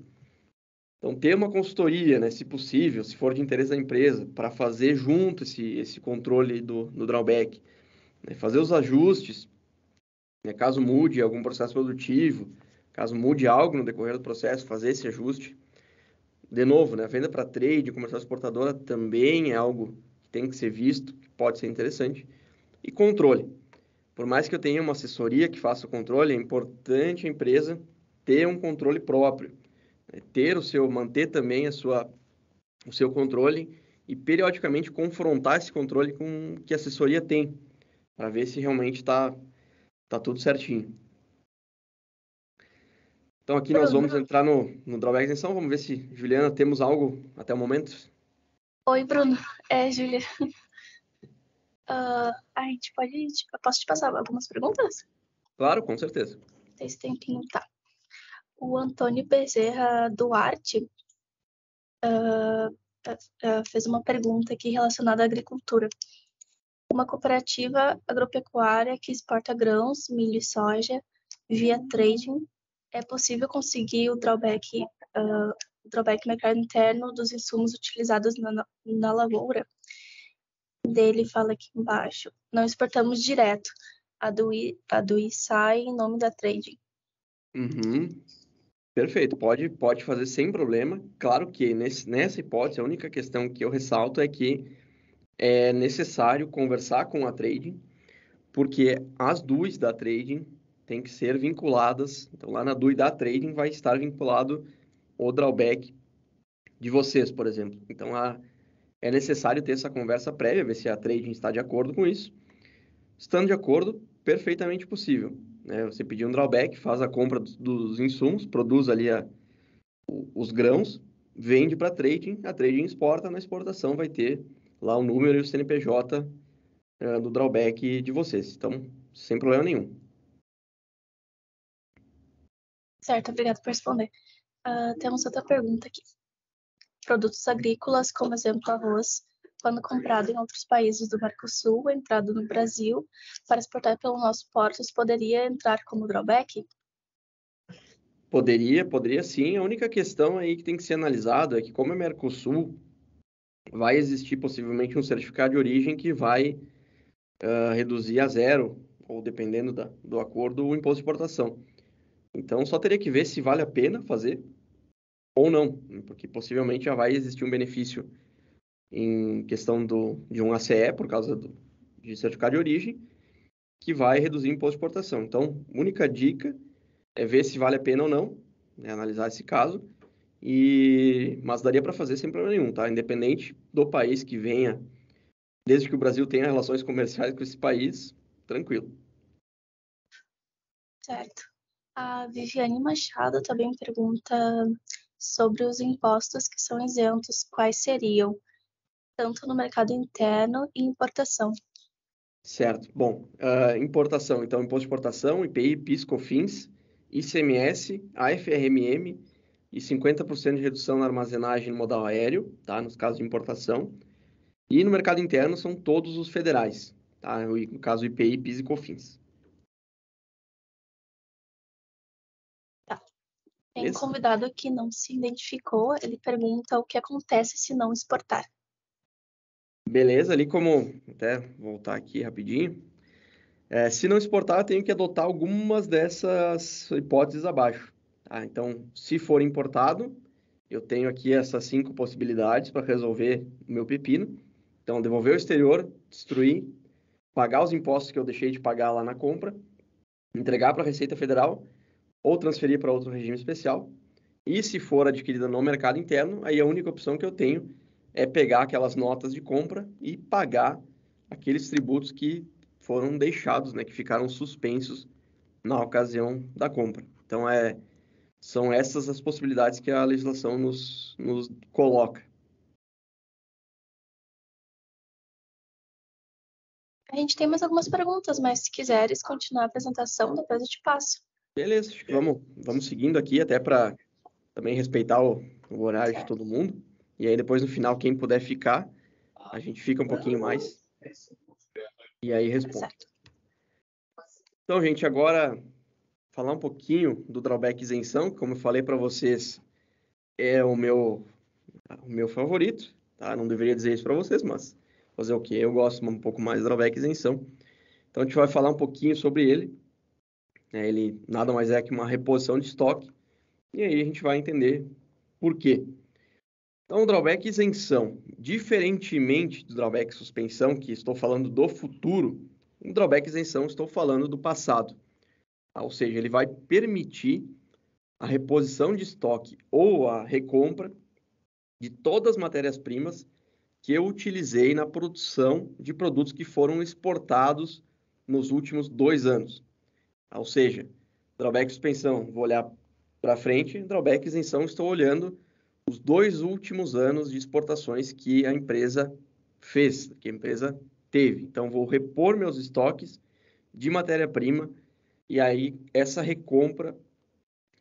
Então, ter uma consultoria, né, se possível, se for de interesse da empresa, para fazer junto esse controle do drawback, né? Fazer os ajustes, né, caso mude algum processo produtivo, caso mude algo no decorrer do processo, fazer esse ajuste. De novo, né, a venda para trade, comercial exportadora também é algo que tem que ser visto, que pode ser interessante. E controle. Por mais que eu tenha uma assessoria que faça o controle, é importante a empresa ter um controle próprio, né? Manter também o seu controle e periodicamente confrontar esse controle com o que a assessoria tem, para ver se realmente está tudo certinho. Então aqui nós Bruno. vamos entrar no drawback isenção, vamos ver se, Juliana, temos algo até o momento. Oi, Bruno. É, Júlia. A gente pode... Eu posso te passar algumas perguntas? Claro, com certeza. Tem esse tempinho, tá. O Antônio Bezerra Duarte fez uma pergunta aqui relacionada à agricultura. Uma cooperativa agropecuária que exporta grãos, milho e soja via trading, é possível conseguir o drawback no mercado interno dos insumos utilizados na lavoura? Dele fala aqui embaixo. Não exportamos direto. A DUI sai em nome da trading. Uhum. Perfeito, pode fazer sem problema. Claro que nessa hipótese, a única questão que eu ressalto é que é necessário conversar com a trading, porque as DUIs da trading têm que ser vinculadas. Então, lá na DUI da trading vai estar vinculado o drawback de vocês, por exemplo. Então, é necessário ter essa conversa prévia, ver se a trading está de acordo com isso. Estando de acordo, perfeitamente possível, né? Você pedir um drawback, faz a compra dos insumos, produz ali os grãos, vende para a trading exporta, na exportação vai ter lá o número e o CNPJ do drawback de vocês. Então, sem problema nenhum. Certo, obrigado por responder. Temos outra pergunta aqui. produtos agrícolas, como exemplo arroz, quando comprado em outros países do Mercosul, entrado no Brasil, para exportar pelos nossos portos, poderia entrar como drawback? Poderia sim. A única questão aí que tem que ser analisado é que, como é Mercosul, vai existir possivelmente um certificado de origem que vai reduzir a zero, ou dependendo do acordo, o imposto de exportação. Então, só teria que ver se vale a pena fazer ou não, porque possivelmente já vai existir um benefício em questão de um ACE, por causa de certificado de origem, que vai reduzir o imposto de exportação. Então, única dica é ver se vale a pena ou não, né, analisar esse caso, mas daria para fazer sem problema nenhum, tá? Independente do país que venha, desde que o Brasil tenha relações comerciais com esse país, tranquilo. Certo. A Viviane Machado também pergunta sobre os impostos que são isentos, quais seriam, tanto no mercado interno e importação. Certo. Bom, importação. Então, imposto de exportação, IPI, PIS, COFINS, ICMS, AFRMM e 50% de redução na armazenagem no modal aéreo, tá? Nos casos de importação. E no mercado interno são todos os federais, tá? No caso, IPI, PIS e COFINS. Tá. Tem um convidado que não se identificou, ele pergunta o que acontece se não exportar. Beleza, ali como... Até voltar aqui rapidinho. Se não exportar, eu tenho que adotar algumas dessas hipóteses abaixo. Tá? Então, se for importado, eu tenho aqui essas 5 possibilidades para resolver o meu pepino. Então, devolver ao exterior, destruir, pagar os impostos que eu deixei de pagar lá na compra, entregar para a Receita Federal ou transferir para outro regime especial. E se for adquirida no mercado interno, aí a única opção que eu tenho é pegar aquelas notas de compra e pagar aqueles tributos que foram deixados, né, que ficaram suspensos na ocasião da compra. Então, são essas as possibilidades que a legislação nos coloca. A gente tem mais algumas perguntas, mas se quiseres continuar a apresentação, depois eu te passo. Beleza, acho que vamos seguindo aqui, até para também respeitar o horário de todo mundo. E aí depois, no final, quem puder ficar, a gente fica um pouquinho mais. E aí responde. Certo. Então, gente, agora falar um pouquinho do drawback isenção, que, como eu falei para vocês, é o meu favorito, tá? Não deveria dizer isso para vocês, mas fazer o quê? Eu gosto um pouco mais do drawback isenção. Então, a gente vai falar um pouquinho sobre ele. Ele nada mais é que uma reposição de estoque. E aí a gente vai entender por quê. Então, o drawback isenção, diferentemente do drawback suspensão, que estou falando do futuro, o drawback isenção estou falando do passado. Ou seja, ele vai permitir a reposição de estoque ou a recompra de todas as matérias-primas que eu utilizei na produção de produtos que foram exportados nos últimos 2 anos. Ou seja, drawback suspensão, vou olhar para frente, drawback isenção, estou olhando os 2 últimos anos de exportações que a empresa fez, que a empresa teve. Então, vou repor meus estoques de matéria-prima e aí essa recompra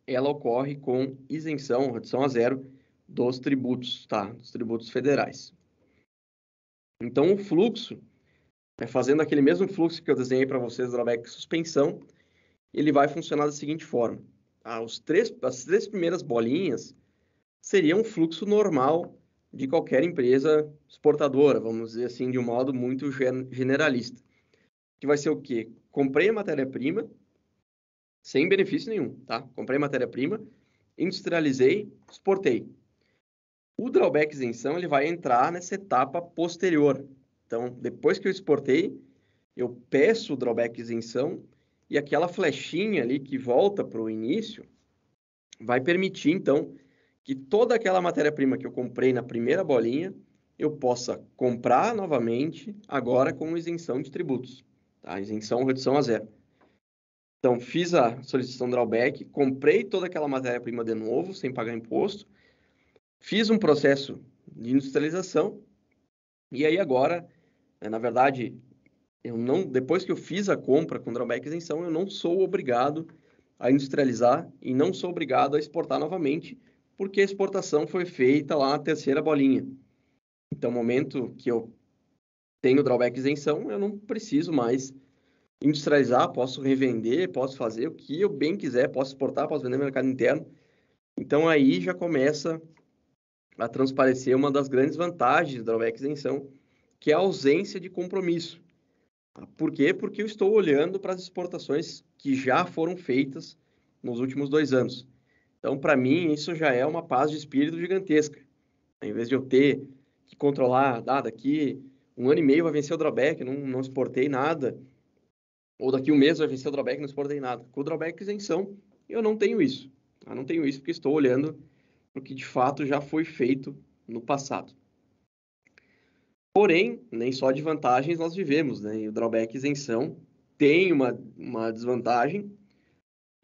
ela ocorre com isenção, redução a zero dos tributos, tá? Dos tributos federais. Então, o fluxo, fazendo aquele mesmo fluxo que eu desenhei para vocês, drawback suspensão, ele vai funcionar da seguinte forma. As 3 primeiras bolinhas seria um fluxo normal de qualquer empresa exportadora, vamos dizer assim, de um modo muito generalista. Que vai ser o quê? Comprei a matéria-prima, sem benefício nenhum, tá? Comprei matéria-prima, industrializei, exportei. O drawback isenção, ele vai entrar nessa etapa posterior. Então, depois que eu exportei, eu peço o drawback isenção e aquela flechinha ali que volta para o início vai permitir, então, que toda aquela matéria-prima que eu comprei na primeira bolinha, eu possa comprar novamente, agora com isenção de tributos. Tá? Isenção, redução a zero. Então, fiz a solicitação drawback, comprei toda aquela matéria-prima de novo, sem pagar imposto, fiz um processo de industrialização, e aí agora, na verdade, depois que eu fiz a compra com drawback isenção, eu não sou obrigado a industrializar e não sou obrigado a exportar novamente, porque a exportação foi feita lá na terceira bolinha. Então, no momento que eu tenho drawback isenção, eu não preciso mais industrializar, posso revender, posso fazer o que eu bem quiser, posso exportar, posso vender no mercado interno. Então, aí já começa a transparecer uma das grandes vantagens do drawback isenção, que é a ausência de compromisso. Por quê? Porque eu estou olhando para as exportações que já foram feitas nos últimos 2 anos. Então, para mim, isso já é uma paz de espírito gigantesca. Em vez de eu ter que controlar, daqui 1 ano e meio vai vencer o drawback, não exportei nada, ou daqui 1 mês vai vencer o drawback, não exportei nada. Com o drawback isenção, eu não tenho isso. Eu não tenho isso porque estou olhando para o que de fato já foi feito no passado. Porém, nem só de vantagens nós vivemos, né? E o drawback isenção tem uma desvantagem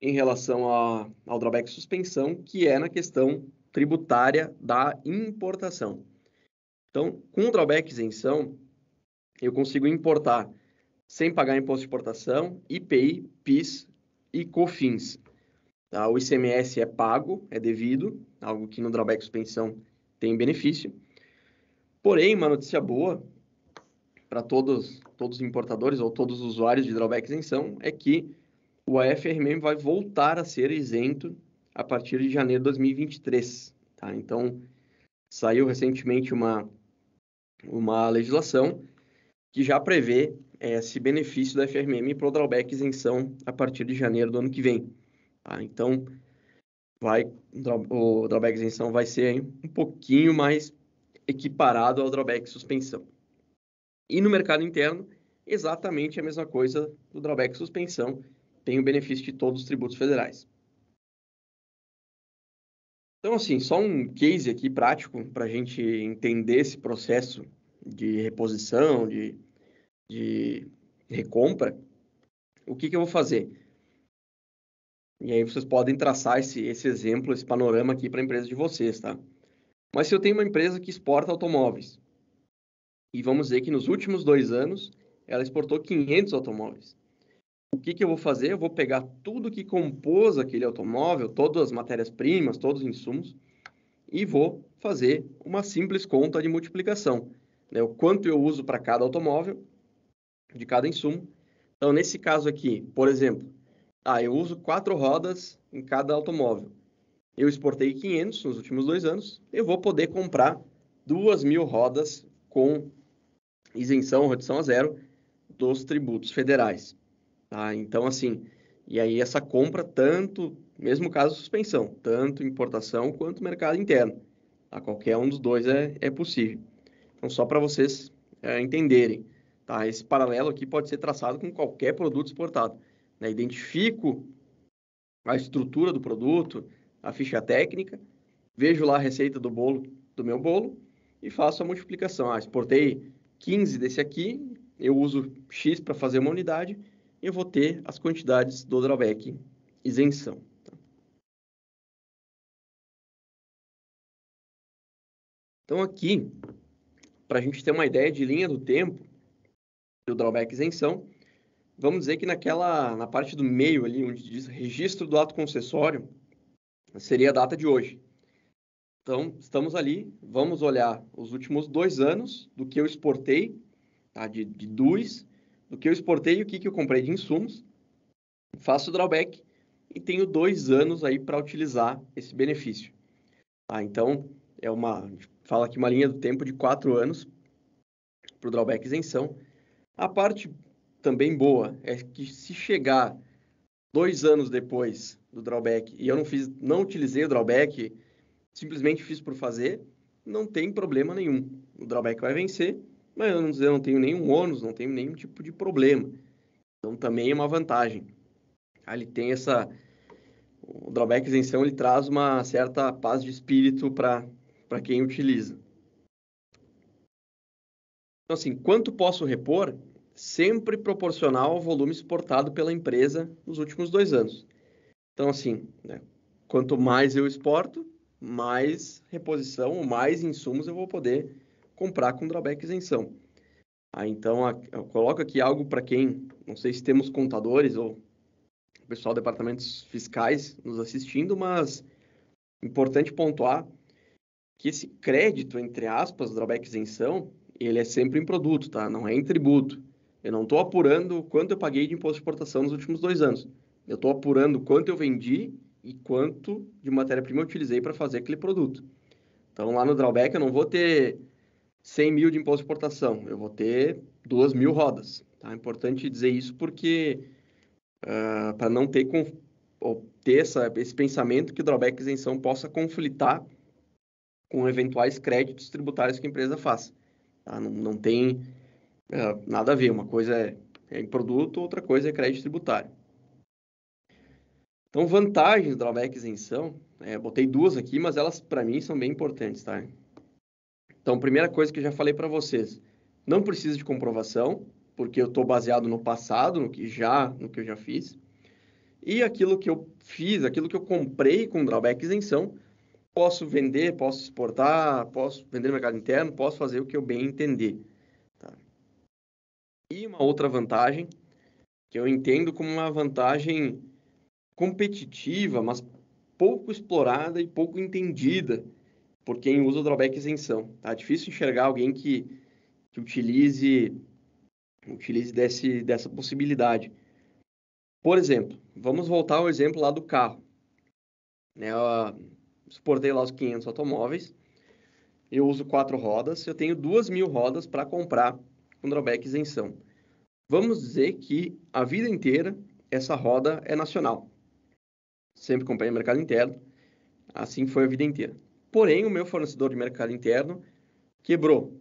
em relação ao drawback suspensão, que é na questão tributária da importação. Então, com o drawback isenção, eu consigo importar sem pagar imposto de exportação, IPI, PIS e COFINS. Tá? O ICMS é pago, é devido, algo que no drawback suspensão tem benefício. Porém, uma notícia boa para todos os importadores ou todos os usuários de drawback isenção é que o AFRMM vai voltar a ser isento a partir de janeiro de 2023. Tá? Então, saiu recentemente uma legislação que já prevê esse benefício da FRMM para o drawback isenção a partir de janeiro do ano que vem. Tá? Então, o drawback isenção vai ser um pouquinho mais equiparado ao drawback suspensão. E no mercado interno, exatamente a mesma coisa do drawback suspensão, tem o benefício de todos os tributos federais. Então, assim, só um case aqui prático para a gente entender esse processo de reposição, de recompra. O que eu vou fazer? E aí vocês podem traçar esse exemplo, esse panorama aqui para a empresa de vocês, tá? Mas se eu tenho uma empresa que exporta automóveis, e vamos dizer que nos últimos 2 anos ela exportou 500 automóveis. O que eu vou fazer? Eu vou pegar tudo que compôs aquele automóvel, todas as matérias-primas, todos os insumos, e vou fazer uma simples conta de multiplicação. Né? O quanto eu uso para cada automóvel, de cada insumo. Então, nesse caso aqui, por exemplo, eu uso 4 rodas em cada automóvel. Eu exportei 500 nos últimos 2 anos, eu vou poder comprar 2.000 rodas com isenção, redução a zero dos tributos federais. Tá? Então, assim, e aí essa compra, tanto, mesmo caso de suspensão, tanto importação quanto mercado interno. Tá? Qualquer um dos dois é possível. Então, só para vocês entenderem. Tá? Esse paralelo aqui pode ser traçado com qualquer produto exportado. Né? Identifico a estrutura do produto, a ficha técnica, vejo lá a receita do meu bolo e faço a multiplicação. Exportei 15 desse aqui, eu uso X para fazer uma unidade, e eu vou ter as quantidades do drawback isenção. Tá? Então aqui, para a gente ter uma ideia de linha do tempo do drawback isenção, vamos dizer que na parte do meio ali, onde diz registro do ato concessório, seria a data de hoje. Então, estamos ali, vamos olhar os últimos 2 anos do que eu exportei, tá? de DUIs, do que eu exportei e o que eu comprei de insumos, faço o drawback e tenho 2 anos aí para utilizar esse benefício. Tá? Então, a gente fala aqui uma linha do tempo de 4 anos para o drawback isenção. A parte também boa é que se chegar 2 anos depois do drawback e eu não utilizei o drawback, simplesmente fiz por fazer, não tem problema nenhum. O drawback vai vencer, mas eu não tenho nenhum ônus, não tenho nenhum tipo de problema. Então, também é uma vantagem. Ele tem o drawback isenção, ele traz uma certa paz de espírito para quem utiliza. Então, assim, quanto posso repor? Sempre proporcional ao volume exportado pela empresa nos últimos 2 anos. Então, assim, né, quanto mais eu exporto, mais reposição, mais insumos eu vou poder comprar com drawback isenção. Então, eu coloco aqui algo para quem, não sei se temos contadores ou pessoal de departamentos fiscais nos assistindo, mas Importante pontuar que esse crédito, entre aspas, drawback isenção, ele é sempre em produto, tá? Não é em tributo. Eu não estou apurando quanto eu paguei de imposto de exportação nos últimos 2 anos. Eu estou apurando quanto eu vendi e quanto de matéria-prima eu utilizei para fazer aquele produto. Então, lá no drawback, eu não vou ter 100 mil de imposto de exportação. Eu vou ter 2.000 rodas. Tá? É importante dizer isso porque para não ter, esse pensamento que o drawback isenção possa conflitar com eventuais créditos tributários que a empresa faz. Tá? Não tem nada a ver. Uma coisa é em produto, outra coisa é crédito tributário. Então, vantagens do drawback isenção, botei 2 aqui, mas elas para mim são bem importantes, tá? Então, primeira coisa que eu já falei para vocês, não precisa de comprovação, porque eu estou baseado no passado, no que eu já fiz. E aquilo que eu fiz, aquilo que eu comprei com drawback isenção, posso vender, posso exportar, posso vender no mercado interno, posso fazer o que eu bem entender. Tá? E uma outra vantagem, que eu entendo como uma vantagem competitiva, mas pouco explorada e pouco entendida por quem usa o drawback isenção. Tá? É difícil enxergar alguém que utilize dessa possibilidade. Por exemplo, vamos voltar ao exemplo lá do carro. Eu exportei lá os 500 automóveis, eu uso 4 rodas, eu tenho 2.000 rodas para comprar com drawback isenção. Vamos dizer que a vida inteira essa roda é nacional. Sempre comprei no mercado interno, assim foi a vida inteira. Porém, o meu fornecedor de mercado interno quebrou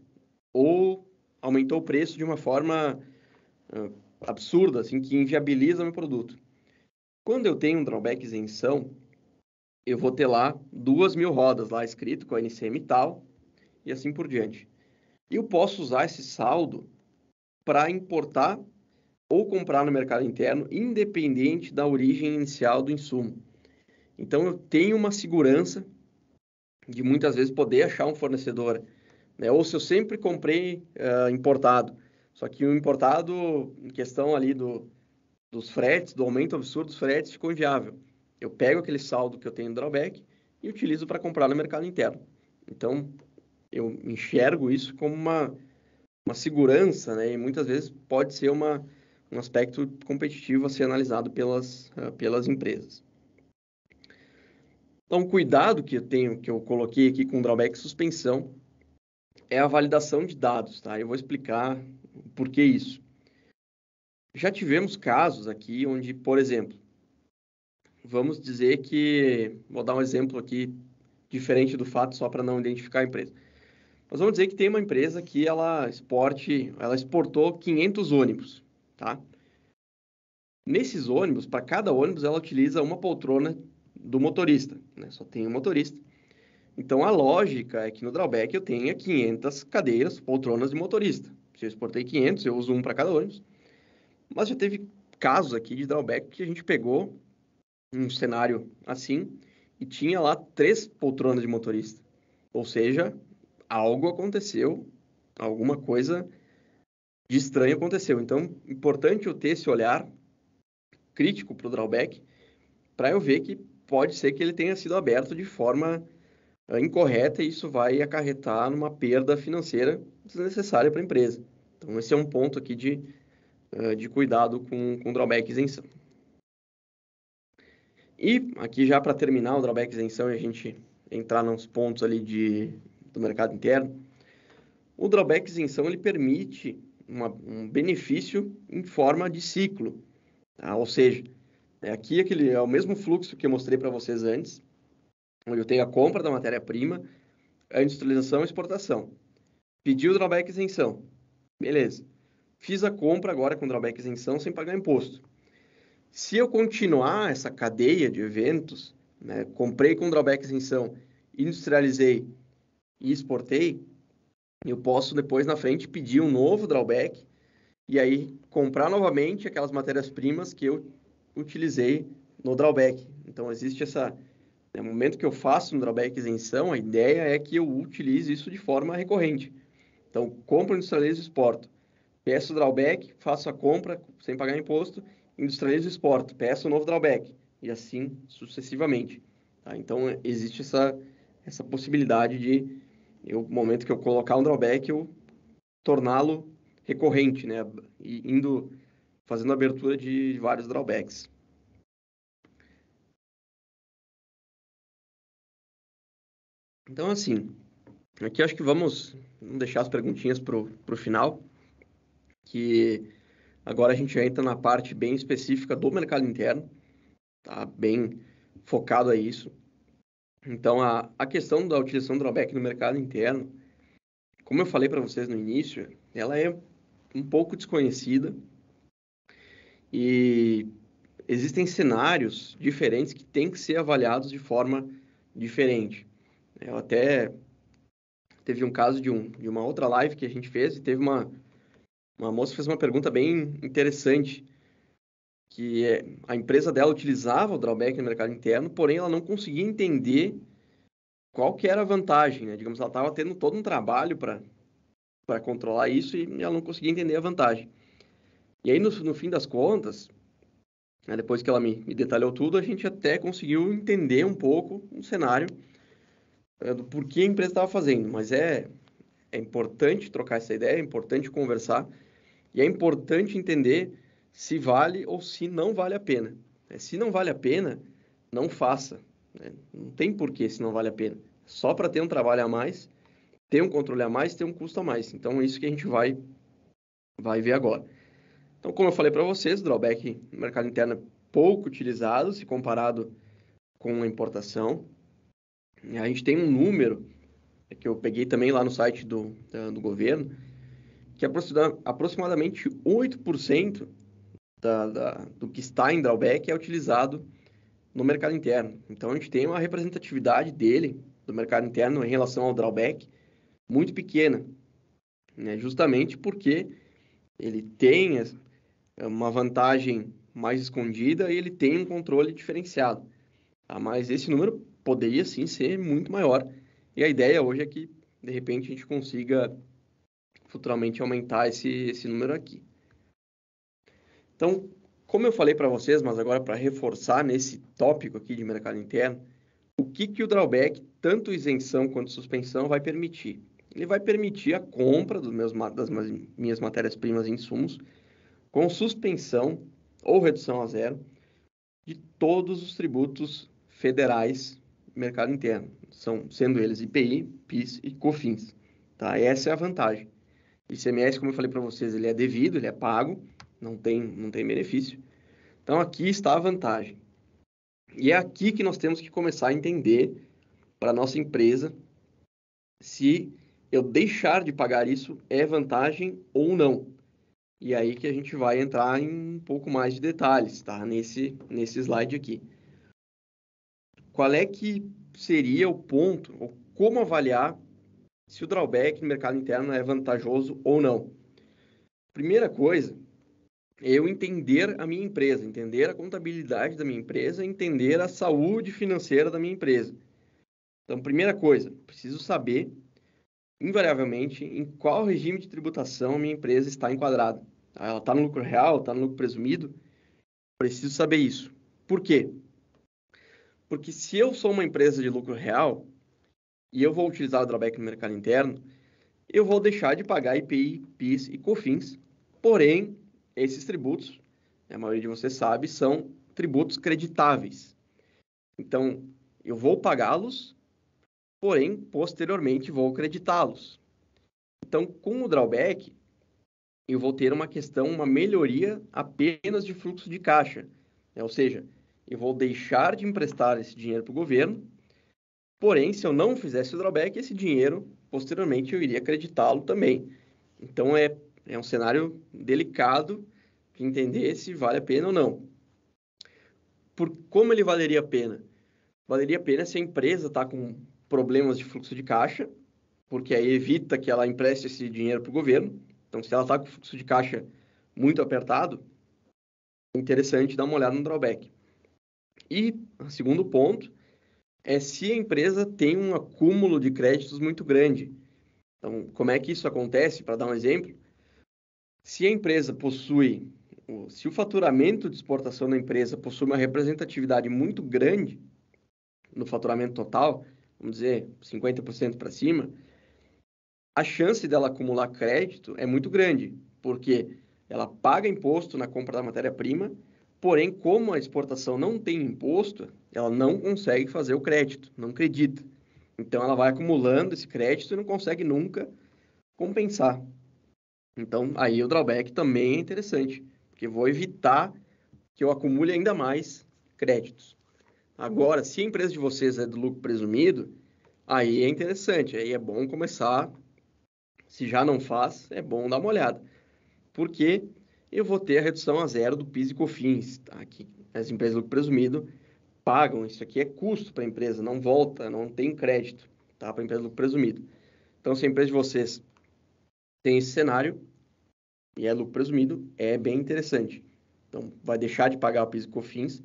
ou aumentou o preço de uma forma absurda, assim, que inviabiliza o meu produto. Quando eu tenho um drawback isenção, eu vou ter lá 2.000 rodas lá escrito com a NCM tal e assim por diante. E eu posso usar esse saldo para importar ou comprar no mercado interno, independente da origem inicial do insumo. Então, eu tenho uma segurança de muitas vezes poder achar um fornecedor, né? Ou se eu sempre comprei importado, só que o importado, em questão ali dos fretes, do aumento absurdo dos fretes, ficou inviável. Eu pego aquele saldo que eu tenho no drawback e utilizo para comprar no mercado interno. Então, eu enxergo isso como uma segurança, né? E muitas vezes pode ser um aspecto competitivo a ser analisado pelas empresas. Então, o cuidado que eu coloquei aqui com drawback e suspensão, é a validação de dados, tá? Eu vou explicar por que isso. Já tivemos casos aqui onde, por exemplo, vamos dizer que, vou dar um exemplo aqui diferente do fato só para não identificar a empresa. Mas vamos dizer que tem uma empresa que ela exportou 500 ônibus, tá? Nesses ônibus, para cada ônibus, ela utiliza uma poltrona do motorista, né? Só tem um motorista. Então, a lógica é que no drawback eu tenha 500 cadeiras, poltronas de motorista. Se eu exportei 500, eu uso um para cada ônibus. Mas já teve casos aqui de drawback que a gente pegou um cenário assim e tinha lá 3 poltronas de motorista. Ou seja, algo aconteceu, alguma coisa de estranho aconteceu. Então, importante eu ter esse olhar crítico para o drawback, para eu ver que pode ser que ele tenha sido aberto de forma incorreta e isso vai acarretar numa perda financeira desnecessária para a empresa. Então, esse é um ponto aqui de cuidado com drawback isenção. E aqui já para terminar o drawback isenção e a gente entrar nos pontos ali do mercado interno, o drawback isenção ele permite um benefício em forma de ciclo, tá? Ou seja, aqui é o mesmo fluxo que eu mostrei para vocês antes, onde eu tenho a compra da matéria-prima, a industrialização e exportação. Pedi o drawback isenção. Beleza. Fiz a compra agora com drawback isenção sem pagar imposto. Se eu continuar essa cadeia de eventos, né, comprei com drawback isenção, industrializei e exportei, eu posso depois na frente pedir um novo drawback e aí comprar novamente aquelas matérias-primas que eu utilizei no drawback. Então existe no momento que eu faço um drawback isenção, a ideia é que eu utilize isso de forma recorrente. Então, compro, industrializo e exporto. Peço drawback, faço a compra sem pagar imposto, industrializo e exporto. Peço um novo drawback. E assim sucessivamente. Tá? Então, existe essa possibilidade de, no momento que eu colocar um drawback, eu torná-lo recorrente, né? E fazendo abertura de vários drawbacks. Então, assim, aqui acho que vamos deixar as perguntinhas para o final, que agora a gente já entra na parte bem específica do mercado interno, tá? Bem focado a isso. Então, a questão da utilização do drawback no mercado interno, como eu falei para vocês no início, ela é um pouco desconhecida e existem cenários diferentes que têm que ser avaliados de forma diferente. Eu até teve um caso de uma outra live que a gente fez e teve uma moça que fez uma pergunta bem interessante, que a empresa dela utilizava o drawback no mercado interno, porém ela não conseguia entender qual que era a vantagem, né? Digamos, ela estava tendo todo um trabalho para controlar isso e ela não conseguia entender a vantagem. E aí, no fim das contas, né, depois que ela me detalhou tudo, a gente até conseguiu entender um pouco o cenário do porquê a empresa estava fazendo. Mas é importante trocar essa ideia, é importante conversar e é importante entender se vale ou se não vale a pena. Se não vale a pena, não faça. Né? Não tem porquê se não vale a pena. Só para ter um trabalho a mais, ter um controle a mais, ter um custo a mais. Então, é isso que a gente vai ver agora. Então, como eu falei para vocês, o drawback no mercado interno é pouco utilizado se comparado com a importação. E a gente tem um número que eu peguei também lá no site do governo, que aproximadamente 8% do que está em drawback é utilizado no mercado interno. Então, a gente tem uma representatividade dele, do mercado interno, em relação ao drawback, muito pequena, né? Justamente porque ele tem uma vantagem mais escondida e ele tem um controle diferenciado. Tá? Mas esse número poderia, sim, ser muito maior. E a ideia hoje é que, de repente, a gente consiga futuramente aumentar esse número aqui. Então, como eu falei para vocês, mas agora para reforçar nesse tópico aqui de mercado interno, o que o drawback, tanto isenção quanto suspensão, vai permitir? Ele vai permitir a compra das minhas matérias-primas e insumos com suspensão ou redução a zero de todos os tributos federais do mercado interno, sendo eles IPI, PIS e COFINS. Tá? Essa é a vantagem. O ICMS, como eu falei para vocês, ele é devido, ele é pago, não tem benefício. Então, aqui está a vantagem. E é aqui que nós temos que começar a entender para a nossa empresa se eu deixar de pagar isso é vantagem ou não. E aí que a gente vai entrar em um pouco mais de detalhes, tá? Nesse slide aqui. Qual é que seria o ponto, ou como avaliar se o drawback no mercado interno é vantajoso ou não? Primeira coisa, eu entender a minha empresa, entender a contabilidade da minha empresa, entender a saúde financeira da minha empresa. Então, primeira coisa, preciso saber, invariavelmente, em qual regime de tributação a minha empresa está enquadrada. Ela está no lucro real, está no lucro presumido? Preciso saber isso. Por quê? Porque se eu sou uma empresa de lucro real e eu vou utilizar o drawback no mercado interno, eu vou deixar de pagar IPI, PIS e COFINS. Porém, esses tributos, a maioria de vocês sabe, são tributos creditáveis. Então, eu vou pagá-los, porém, posteriormente, vou creditá-los. Então, com o drawback, eu vou ter uma melhoria apenas de fluxo de caixa. Ou seja, eu vou deixar de emprestar esse dinheiro para o governo, porém, se eu não fizesse o drawback, esse dinheiro, posteriormente, eu iria creditá-lo também. Então, é um cenário delicado de entender se vale a pena ou não. Como ele valeria a pena? Valeria a pena se a empresa está com problemas de fluxo de caixa, porque aí evita que ela empreste esse dinheiro para o governo. Então, se ela está com o fluxo de caixa muito apertado, é interessante dar uma olhada no drawback. E o segundo ponto é se a empresa tem um acúmulo de créditos muito grande. Então, como é que isso acontece? Para dar um exemplo, se a empresa se o faturamento de exportação da empresa possui uma representatividade muito grande, no faturamento total, vamos dizer, 50% para cima, a chance dela acumular crédito é muito grande, porque ela paga imposto na compra da matéria-prima, porém, como a exportação não tem imposto, ela não consegue fazer o crédito, não acredita. Então, ela vai acumulando esse crédito e não consegue nunca compensar. Então, aí o drawback também é interessante, porque vou evitar que eu acumule ainda mais créditos. Agora, se a empresa de vocês é do lucro presumido, aí é interessante, aí é bom começar. Se já não faz, é bom dar uma olhada. Porque eu vou ter a redução a zero do PIS e COFINS, tá? Que as empresas do lucro presumido pagam. Isso aqui é custo para a empresa, não volta, não tem crédito, tá? Para a empresa do lucro presumido. Então, se a empresa de vocês tem esse cenário e é lucro presumido, é bem interessante. Então, vai deixar de pagar o PIS e COFINS,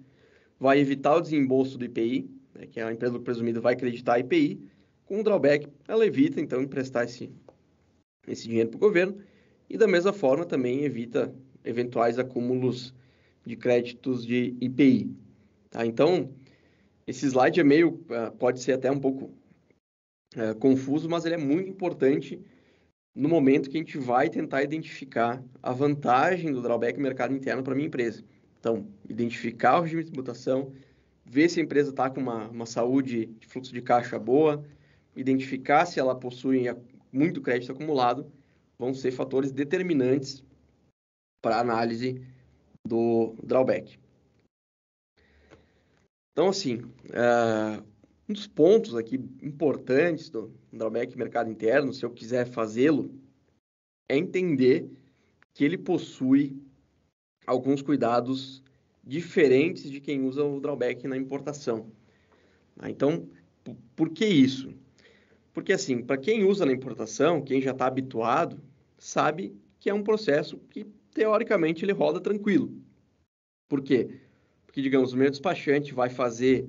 vai evitar o desembolso do IPI, né, que a empresa do lucro presumido vai acreditar IPI. Com o drawback, ela evita, então, emprestar esse dinheiro para o governo e, da mesma forma, também evita eventuais acúmulos de créditos de IPI. Tá? Então, esse slide é meio, pode ser até um pouco confuso, mas ele é muito importante no momento que a gente vai tentar identificar a vantagem do drawback no mercado interno para a minha empresa. Então, identificar o regime de tributação, ver se a empresa está com uma saúde de fluxo de caixa boa, identificar se ela possui muito crédito acumulado, vão ser fatores determinantes para a análise do drawback. Então, assim, um dos pontos aqui importantes do drawback mercado interno, se eu quiser fazê-lo, é entender que ele possui alguns cuidados diferentes de quem usa o drawback na importação. Então, por que isso? Porque, assim, para quem usa na importação, quem já está habituado, sabe que é um processo que, teoricamente, ele roda tranquilo. Por quê? Porque, digamos, o meu despachante vai fazer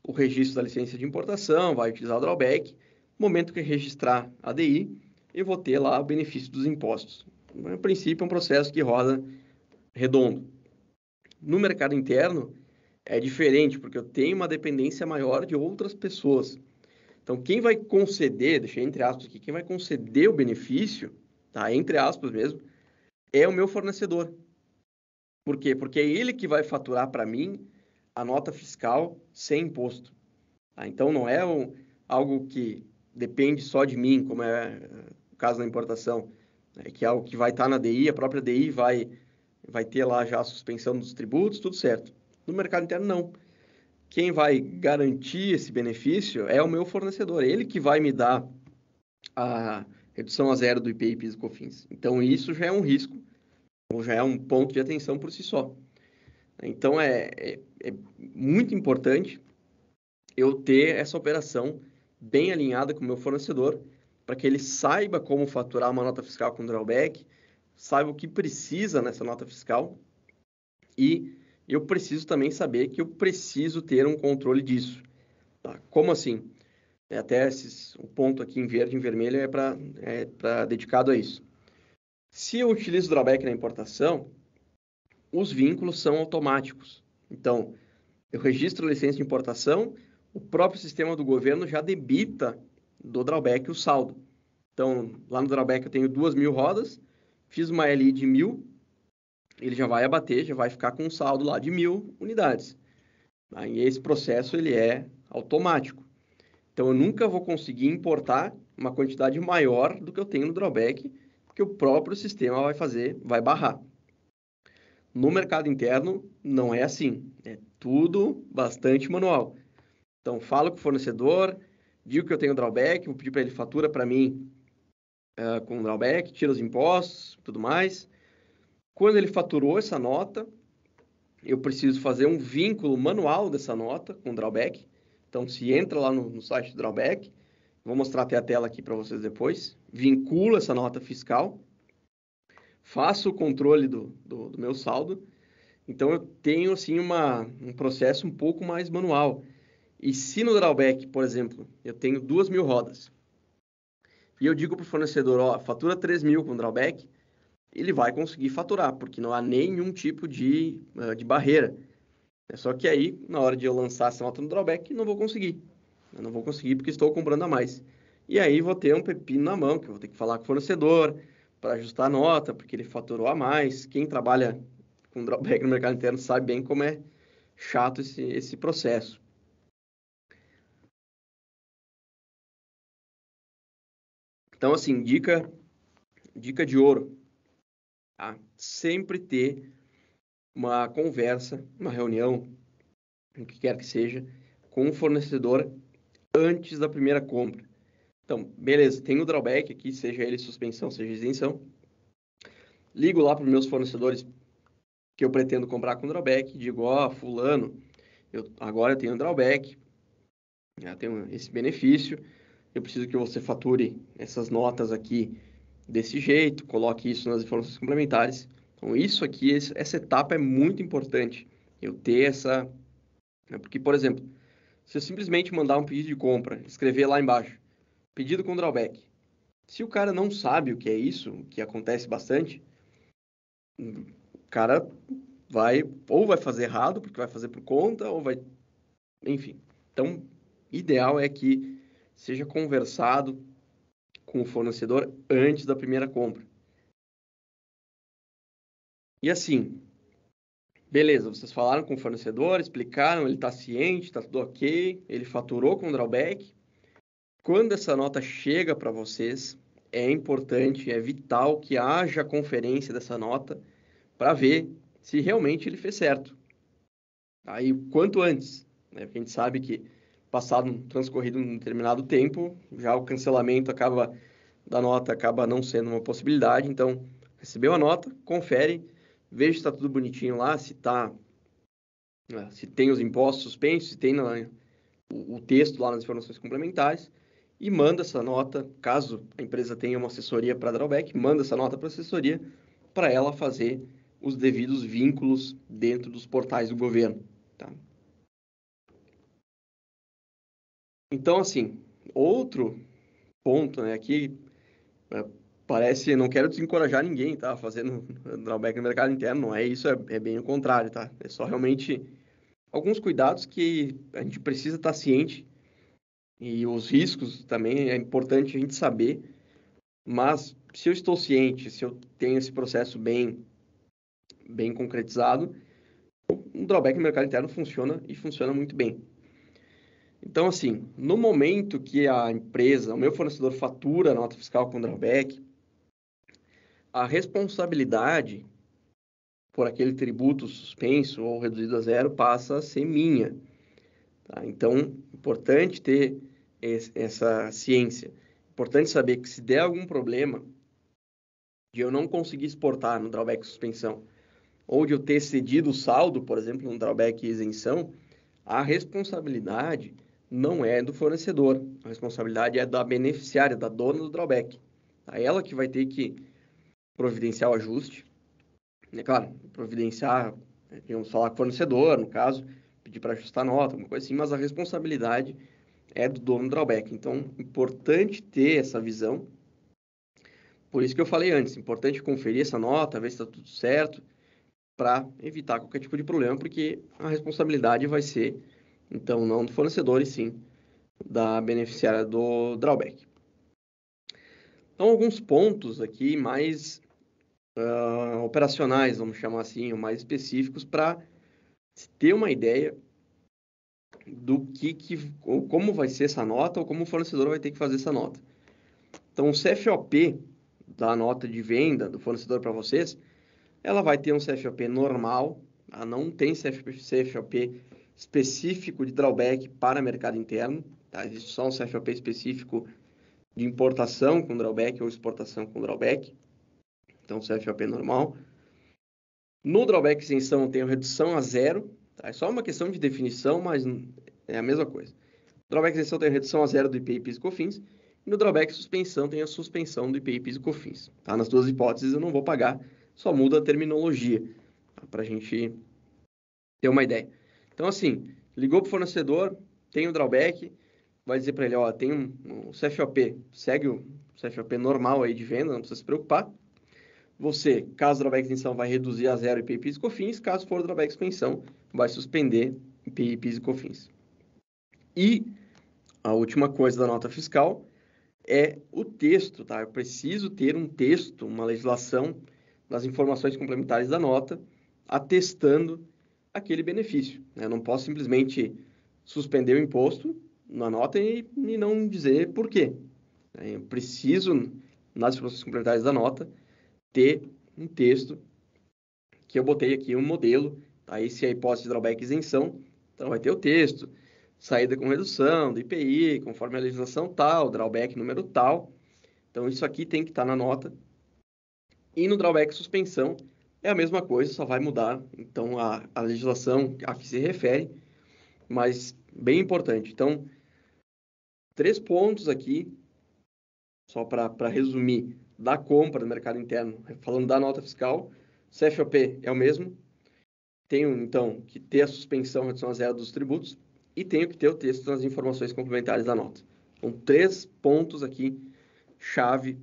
o registro da licença de importação, vai utilizar o drawback. No momento que registrar a DI, eu vou ter lá o benefício dos impostos. No princípio, é um processo que roda redondo. No mercado interno, é diferente, porque eu tenho uma dependência maior de outras pessoas. Então, quem vai conceder, deixei entre aspas aqui, quem vai conceder o benefício, tá? Entre aspas mesmo, é o meu fornecedor. Por quê? Porque é ele que vai faturar para mim a nota fiscal sem imposto. Tá? Então, não é algo que depende só de mim, como é o caso da importação, né? Que é algo que vai estar na DI, a própria DI vai ter lá já a suspensão dos tributos, tudo certo. No mercado interno, não. Quem vai garantir esse benefício é o meu fornecedor, ele que vai me dar a redução a zero do IPI, PIS e COFINS. Então, isso já é um risco, ou já é um ponto de atenção por si só. Então, é muito importante eu ter essa operação bem alinhada com o meu fornecedor, para que ele saiba como faturar uma nota fiscal com drawback, saiba o que precisa nessa nota fiscal, e eu preciso também saber que eu preciso ter um controle disso. Tá? Como assim? Até o ponto aqui em verde e em vermelho é dedicado a isso. Se eu utilizo drawback na importação, os vínculos são automáticos. Então, eu registro a licença de importação, o próprio sistema do governo já debita do drawback o saldo. Então, lá no drawback eu tenho 2.000 rodas, fiz uma LI de 1.000, ele já vai abater, já vai ficar com um saldo lá de 1.000 unidades. E esse processo ele é automático. Então, eu nunca vou conseguir importar uma quantidade maior do que eu tenho no drawback, porque o próprio sistema vai barrar. No mercado interno, não é assim. É tudo bastante manual. Então, falo com o fornecedor, digo que eu tenho drawback, vou pedir para ele fatura para mim com drawback, tira os impostos, tudo mais. Quando ele faturou essa nota, eu preciso fazer um vínculo manual dessa nota com drawback. Então, se entra lá no site do drawback, vou mostrar até a tela aqui para vocês depois, vinculo essa nota fiscal, faço o controle do meu saldo. Então, eu tenho, assim, um processo um pouco mais manual. E se no drawback, por exemplo, eu tenho 2.000 rodas, e eu digo para o fornecedor, ó, fatura 3.000 com drawback, ele vai conseguir faturar, porque não há nenhum tipo de barreira. Só que aí, na hora de eu lançar essa nota no drawback, não vou conseguir. Eu não vou conseguir porque estou comprando a mais. E aí vou ter um pepino na mão, que eu vou ter que falar com o fornecedor para ajustar a nota, porque ele faturou a mais. Quem trabalha com drawback no mercado interno sabe bem como é chato esse processo. Então, assim, dica de ouro, tá? Sempre ter uma conversa, uma reunião, o que quer que seja, com o fornecedor antes da primeira compra. Então, beleza, tem o drawback aqui, seja ele suspensão, seja isenção. Ligo lá para os meus fornecedores que eu pretendo comprar com drawback, digo, ó, fulano, agora eu tenho drawback, já tenho esse benefício, eu preciso que você fature essas notas aqui desse jeito, coloque isso nas informações complementares. Então, isso aqui, essa etapa é muito importante, eu ter essa... Porque, por exemplo, se eu simplesmente mandar um pedido de compra, escrever lá embaixo, pedido com drawback, se o cara não sabe o que é isso, o que acontece bastante, o cara vai fazer errado, porque vai fazer por conta, ou vai... Enfim. Então, ideal é que seja conversado com o fornecedor antes da primeira compra. E assim, beleza, vocês falaram com o fornecedor, explicaram, ele está ciente, está tudo ok, ele faturou com drawback. Quando essa nota chega para vocês, é importante, é vital que haja conferência dessa nota para ver se realmente ele fez certo. Aí, quanto antes, né? Porque a gente sabe que, transcorrido um determinado tempo, já o cancelamento da nota acaba não sendo uma possibilidade. Então, recebeu a nota, confere, veja se está tudo bonitinho lá, se tem os impostos suspensos, se tem o texto lá nas informações complementares, e manda essa nota, caso a empresa tenha uma assessoria para drawback, manda essa nota para a assessoria para ela fazer os devidos vínculos dentro dos portais do governo. Tá? Então, assim, outro ponto, né, aqui parece, não quero desencorajar ninguém, tá, fazendo drawback no mercado interno, não é isso, é bem o contrário, tá? É só realmente alguns cuidados que a gente precisa estar ciente e os riscos também é importante a gente saber, mas se eu estou ciente, se eu tenho esse processo bem concretizado, um drawback no mercado interno funciona e funciona muito bem. Então, assim, no momento que a empresa, o meu fornecedor fatura a nota fiscal com drawback, a responsabilidade por aquele tributo suspenso ou reduzido a zero passa a ser minha. Tá? Então, importante ter essa ciência. Importante saber que se der algum problema de eu não conseguir exportar no drawback suspensão, ou de eu ter cedido o saldo, por exemplo, no drawback isenção, a responsabilidade não é do fornecedor. A responsabilidade é da beneficiária, da dona do drawback. É ela que vai ter que providenciar o ajuste. É claro, providenciar, vamos falar com o fornecedor, no caso, pedir para ajustar a nota, alguma coisa assim, mas a responsabilidade é do dono do drawback. Então, importante ter essa visão. Por isso que eu falei antes, importante conferir essa nota, ver se está tudo certo, para evitar qualquer tipo de problema, porque a responsabilidade vai ser, então, não do fornecedor, e sim da beneficiária do drawback. Então, alguns pontos aqui mais operacionais, vamos chamar assim, ou mais específicos, para ter uma ideia do ou como vai ser essa nota, ou como o fornecedor vai ter que fazer essa nota. Então, o CFOP da nota de venda do fornecedor para vocês, ela vai ter um CFOP normal, tá? Não tem CFOP específico de drawback para mercado interno, tá? Existe só um CFOP específico de importação com drawback ou exportação com drawback. Então, CFOP normal. No drawback isenção, tem redução a zero, tá? É só uma questão de definição, mas é a mesma coisa. No drawback isenção tem redução a zero do IPI, PIS e COFINS. E no drawback suspensão tem a suspensão do IPI, PIS e COFINS. Tá? Nas duas hipóteses eu não vou pagar, só muda a terminologia, tá? Para a gente ter uma ideia. Então, assim, ligou para o fornecedor, tem o drawback, vai dizer para ele, ó, tem um CFOP, segue o CFOP normal aí de venda, não precisa se preocupar. Você, caso drawback isenção, vai reduzir a zero IPI, PIS e COFINS. Caso for drawback suspensão, vai suspender IPI, PIS e COFINS. E a última coisa da nota fiscal é o texto, tá? Eu preciso ter um texto, uma legislação das informações complementares da nota, atestando aquele benefício, né? Eu não posso simplesmente suspender o imposto na nota e não dizer por quê. Eu preciso, nas informações complementares da nota, ter um texto que eu botei aqui um modelo, tá? Esse é a hipótese de drawback isenção, então vai ter o texto, saída com redução do IPI, conforme a legislação tal, drawback número tal. Então isso aqui tem que estar na nota. E no drawback suspensão é a mesma coisa, só vai mudar então a legislação a que se refere, mas bem importante. Então, 3 pontos aqui, só para resumir, da compra no mercado interno, falando da nota fiscal, CFOP é o mesmo, tenho, então, que ter a suspensão, redução a zero dos tributos, e tenho que ter o texto nas informações complementares da nota. Então, 3 pontos aqui, chave,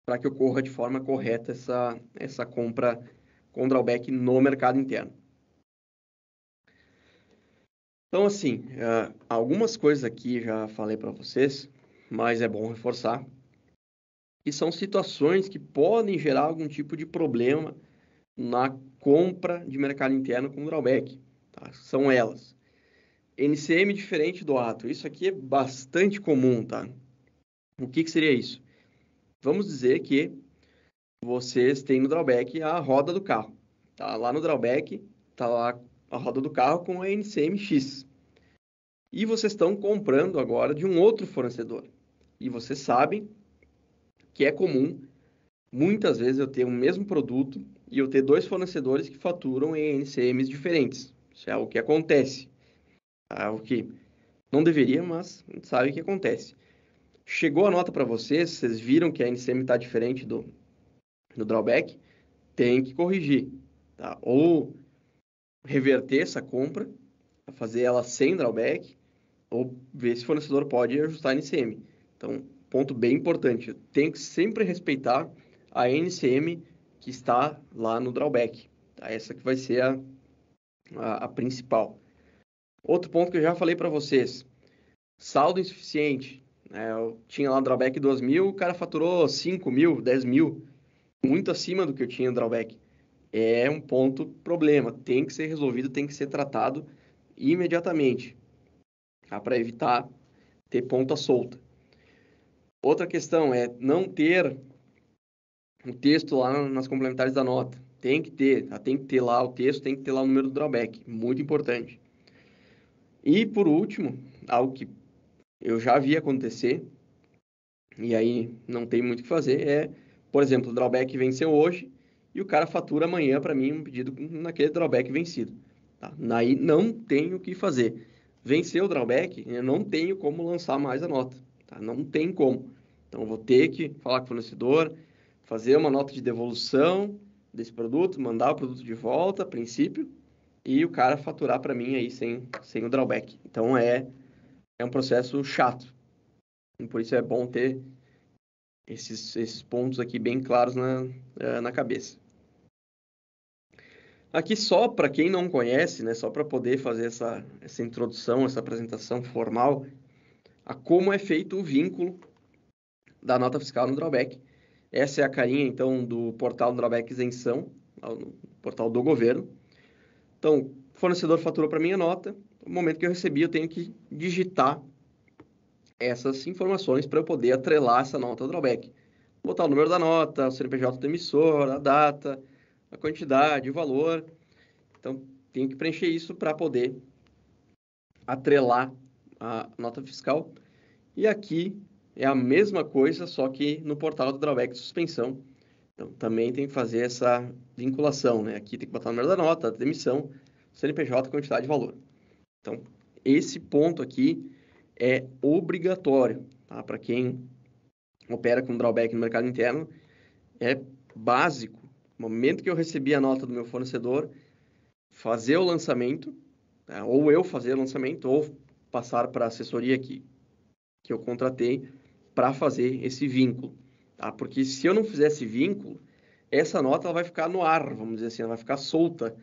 para que ocorra de forma correta essa compra com drawback no mercado interno. Então, assim, algumas coisas aqui já falei para vocês, mas é bom reforçar, que são situações que podem gerar algum tipo de problema na compra de mercado interno com drawback. Tá? São elas. NCM diferente do ato. Isso aqui é bastante comum, tá? O que seria isso? Vamos dizer que vocês têm no drawback a roda do carro. Tá? Lá no drawback, tá lá a roda do carro com a NCM X. E vocês estão comprando agora de um outro fornecedor. E vocês sabem que é comum, muitas vezes, eu ter o mesmo produto e eu ter 2 fornecedores que faturam em NCMs diferentes. Isso é algo que acontece. É algo que não deveria, mas a gente sabe que acontece. Chegou a nota para vocês, vocês viram que a NCM está diferente do drawback, tem que corrigir. Tá? Ou reverter essa compra, fazer ela sem drawback, ou ver se o fornecedor pode ajustar a NCM. Então, ponto bem importante, tem que sempre respeitar a NCM que está lá no drawback. Tá? Essa que vai ser a principal. Outro ponto que eu já falei para vocês, saldo insuficiente. Né? Eu tinha lá no drawback 2.000, o cara faturou 5.000, 10.000, muito acima do que eu tinha no drawback. É um ponto problema, tem que ser resolvido, tem que ser tratado imediatamente, tá? Para evitar ter ponta solta. Outra questão é não ter um texto lá nas complementares da nota. Tem que ter, tá? Tem que ter lá o texto, tem que ter lá o número do drawback, muito importante. E por último, algo que eu já vi acontecer, e aí não tem muito o que fazer, é, por exemplo, o drawback venceu hoje e o cara fatura amanhã para mim um pedido naquele drawback vencido. Tá? Aí não tenho o que fazer. Venceu o drawback, eu não tenho como lançar mais a nota. Tá? Não tem como. Então, eu vou ter que falar com o fornecedor, fazer uma nota de devolução desse produto, mandar o produto de volta, a princípio, e o cara faturar para mim aí sem o drawback. Então, é um processo chato. E por isso é bom ter esses pontos aqui bem claros na cabeça. Aqui só para quem não conhece, né, só para poder fazer essa introdução, essa apresentação formal, a como é feito o vínculo da nota fiscal no drawback. Essa é a carinha, então, do portal do drawback isenção, no portal do governo. Então, o fornecedor faturou para mim a nota, no momento que eu recebi, eu tenho que digitar essas informações para eu poder atrelar essa nota ao drawback. Botar o número da nota, o CNPJ do emissor, a data, a quantidade, o valor. Então, tenho que preencher isso para poder atrelar a nota fiscal. E aqui é a mesma coisa, só que no portal do drawback de suspensão. Então, também tem que fazer essa vinculação, né? Aqui tem que botar o número da nota, a demissão, CNPJ, quantidade e valor. Então, esse ponto aqui é obrigatório, tá? Para quem opera com drawback no mercado interno, é básico. No momento que eu recebi a nota do meu fornecedor, fazer o lançamento, tá? Ou eu fazer o lançamento, ou passar para a assessoria que eu contratei para fazer esse vínculo. Tá? Porque se eu não fizer esse vínculo, essa nota ela vai ficar no ar, vamos dizer assim, ela vai ficar solta.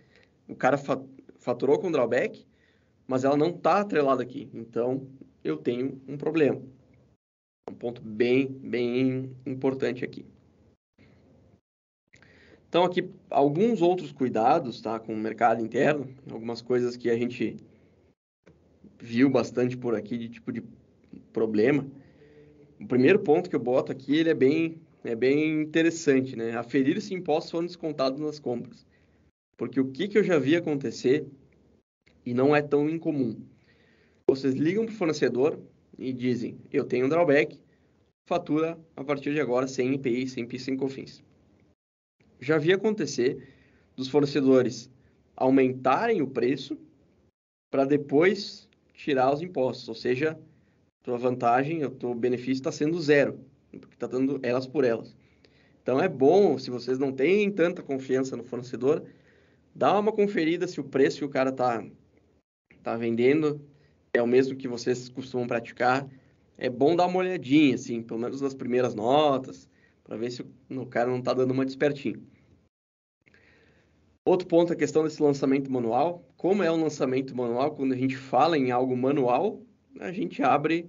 O cara faturou com drawback, mas ela não está atrelada aqui. Então, eu tenho um problema. Um ponto bem importante aqui. Então, aqui, alguns outros cuidados, tá, com o mercado interno, algumas coisas que a gente viu bastante por aqui de tipo de problema. O primeiro ponto que eu boto aqui, ele é bem interessante, né? Aferir se impostos foram descontados nas compras. Porque o que eu já vi acontecer, e não é tão incomum, vocês ligam para o fornecedor e dizem, eu tenho um drawback, fatura a partir de agora sem IPI, sem PIS, sem COFINS. Já vi acontecer dos fornecedores aumentarem o preço para depois tirar os impostos, ou seja, tua vantagem, o teu benefício está sendo zero, porque está dando elas por elas. Então é bom, se vocês não têm tanta confiança no fornecedor, dá uma conferida se o preço que o cara tá vendendo é o mesmo que vocês costumam praticar. É bom dar uma olhadinha, assim, pelo menos nas primeiras notas, para ver se o cara não está dando uma despertinho. Outro ponto é a questão desse lançamento manual. Como é um lançamento manual, quando a gente fala em algo manual, a gente abre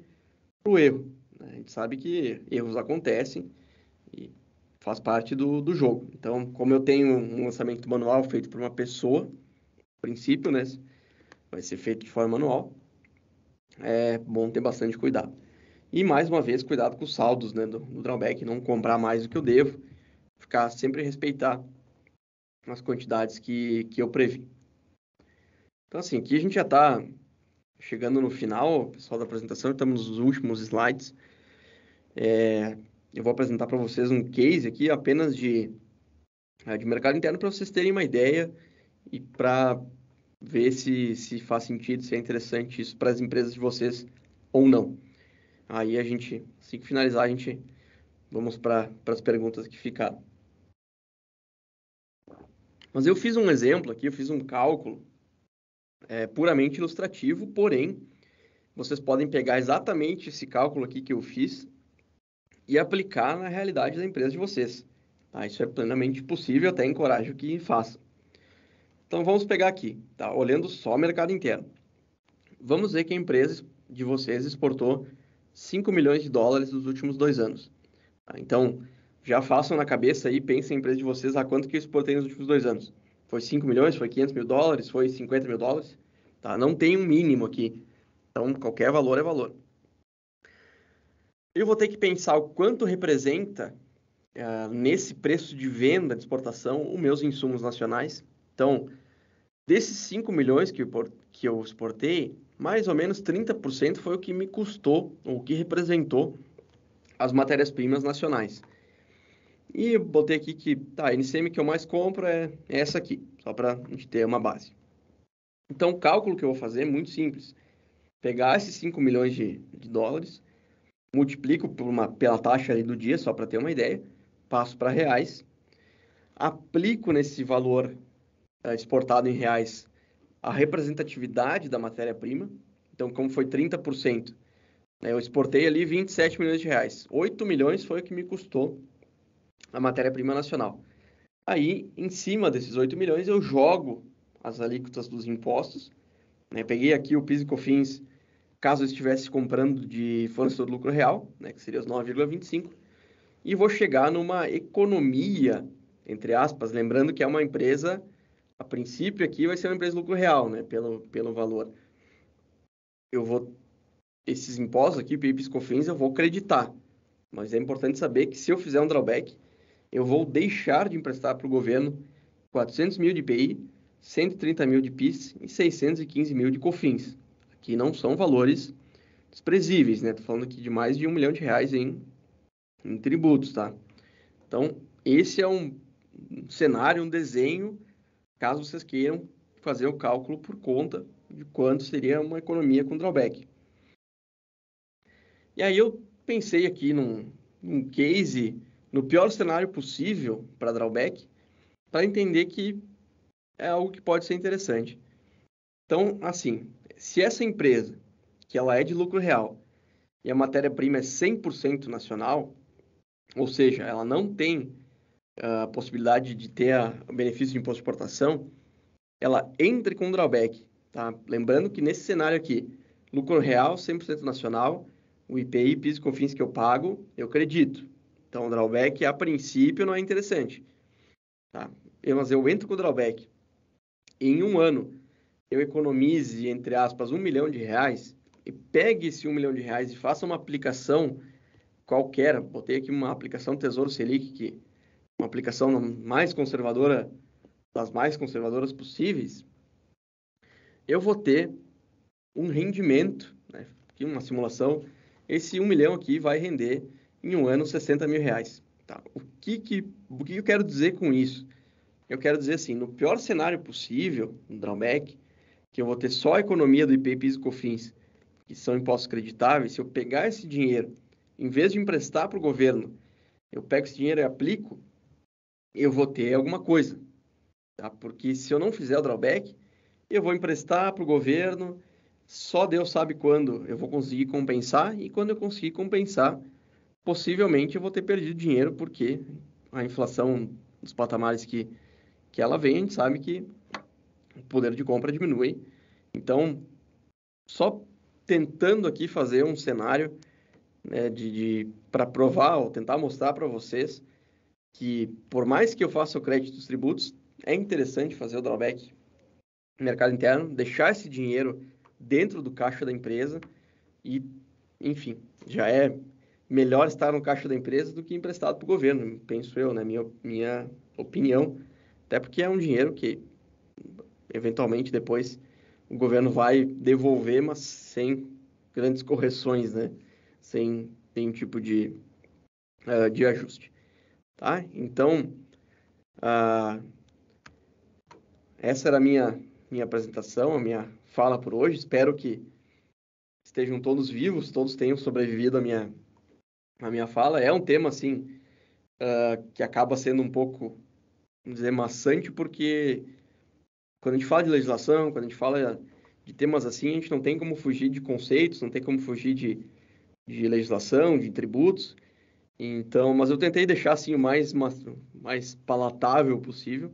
para o erro. A gente sabe que erros acontecem e faz parte do jogo. Então, como eu tenho um lançamento manual feito por uma pessoa, a princípio, né, vai ser feito de forma manual, é bom ter bastante cuidado. E, mais uma vez, cuidado com os saldos, né, do drawback, não comprar mais do que eu devo, sempre respeitar as quantidades que eu previ. Então, assim, aqui a gente já está chegando no final, pessoal, da apresentação, estamos nos últimos slides. Eu vou apresentar para vocês um case aqui apenas de mercado interno para vocês terem uma ideia e para ver se faz sentido, se é interessante isso para as empresas de vocês ou não. Aí assim que finalizar, vamos para as perguntas que ficaram. Mas eu fiz um exemplo aqui, eu fiz um cálculo puramente ilustrativo, porém, vocês podem pegar exatamente esse cálculo aqui que eu fiz e aplicar na realidade da empresa de vocês. Tá? Isso é plenamente possível, até encorajo que façam. Então, vamos pegar aqui, tá? Olhando só o mercado interno. Vamos ver que a empresa de vocês exportou 5 milhões de dólares nos últimos 2 anos. Tá? Então, já façam na cabeça aí, pensem a empresa de vocês, quanto que eu exportei nos últimos 2 anos. Foi 5 milhões, foi 500 mil dólares, foi 50 mil dólares? Tá? Não tem um mínimo aqui. Então, qualquer valor é valor. Eu vou ter que pensar o quanto representa, nesse preço de venda de exportação, os meus insumos nacionais. Então, desses 5 milhões que eu exportei, mais ou menos 30% foi o que me custou, ou o que representou as matérias-primas nacionais. E eu botei aqui que a NCM que eu mais compro é essa aqui, só para a gente ter uma base. Então, o cálculo que eu vou fazer é muito simples. Pegar esses 5 milhões de dólares, multiplico pela taxa ali do dia, só para ter uma ideia, passo para reais, aplico nesse valor exportado em reais a representatividade da matéria-prima. Então, como foi 30%, eu exportei ali 27 milhões de reais. 8 milhões foi o que me custou a matéria-prima nacional. Aí, em cima desses 8 milhões, eu jogo as alíquotas dos impostos. Peguei aqui o PIS e COFINS, caso eu estivesse comprando de fornecedor de lucro real, que seria os 9,25%, e vou chegar numa economia, entre aspas, lembrando que é uma empresa, a princípio aqui vai ser uma empresa de lucro real, pelo valor. Esses impostos aqui, PIS e COFINS, eu vou creditar. Mas é importante saber que se eu fizer um drawback, eu vou deixar de emprestar para o governo 400 mil de IPI, 130 mil de PIS e 615 mil de COFINS. Aqui não são valores desprezíveis, né? Estou falando aqui de mais de R$1 milhão em tributos, tá? Então, esse é um cenário, um desenho, caso vocês queiram fazer o cálculo por conta de quanto seria uma economia com drawback. E aí eu pensei aqui num case, no pior cenário possível para drawback, para entender que é algo que pode ser interessante. Então, assim, se essa empresa, que ela é de lucro real, e a matéria-prima é 100% nacional, ou seja, ela não tem a possibilidade de ter o benefício de imposto de importação, ela entre com drawback, tá? Lembrando que nesse cenário aqui, lucro real, 100% nacional, o IPI, PIS e COFINS que eu pago, eu acredito. Então, o drawback, a princípio, não é interessante, tá? Mas eu entro com o drawback. Em um ano, eu economize, entre aspas, R$1 milhão, e pegue esse R$1 milhão e faça uma aplicação qualquer. Botei aqui uma aplicação Tesouro Selic, que é uma aplicação mais conservadora, das mais conservadoras possíveis, eu vou ter um rendimento, né? Aqui uma simulação, esse 1 milhão aqui vai render em um ano R$60 mil. Tá? O que eu quero dizer com isso? Eu quero dizer assim, no pior cenário possível, no drawback, que eu vou ter só a economia do IPI, PIS e COFINS, que são impostos creditáveis, se eu pegar esse dinheiro, em vez de emprestar para o governo, eu pego esse dinheiro e aplico, eu vou ter alguma coisa. Tá? Porque se eu não fizer o drawback, eu vou emprestar para o governo, só Deus sabe quando eu vou conseguir compensar, e quando eu conseguir compensar, possivelmente eu vou ter perdido dinheiro, porque a inflação dos patamares que ela vem, a gente sabe que o poder de compra diminui. Então, só tentando aqui fazer um cenário, né, para provar ou tentar mostrar para vocês que, por mais que eu faça o crédito dos tributos, é interessante fazer o drawback no mercado interno, deixar esse dinheiro dentro do caixa da empresa e, enfim, já é melhor estar no caixa da empresa do que emprestado para o governo, penso eu, né? Minha opinião. Até porque é um dinheiro que, eventualmente, depois o governo vai devolver, mas sem grandes correções, né? Sem nenhum tipo de ajuste, tá? Então, essa era a minha apresentação, a minha fala por hoje. Espero que estejam todos vivos, todos tenham sobrevivido à minha fala. É um tema, assim, que acaba sendo um pouco, vamos dizer, maçante, porque quando a gente fala de legislação, quando a gente fala de temas assim, a gente não tem como fugir de conceitos, não tem como fugir de legislação, de tributos. Então, mas eu tentei deixar assim o mais palatável possível.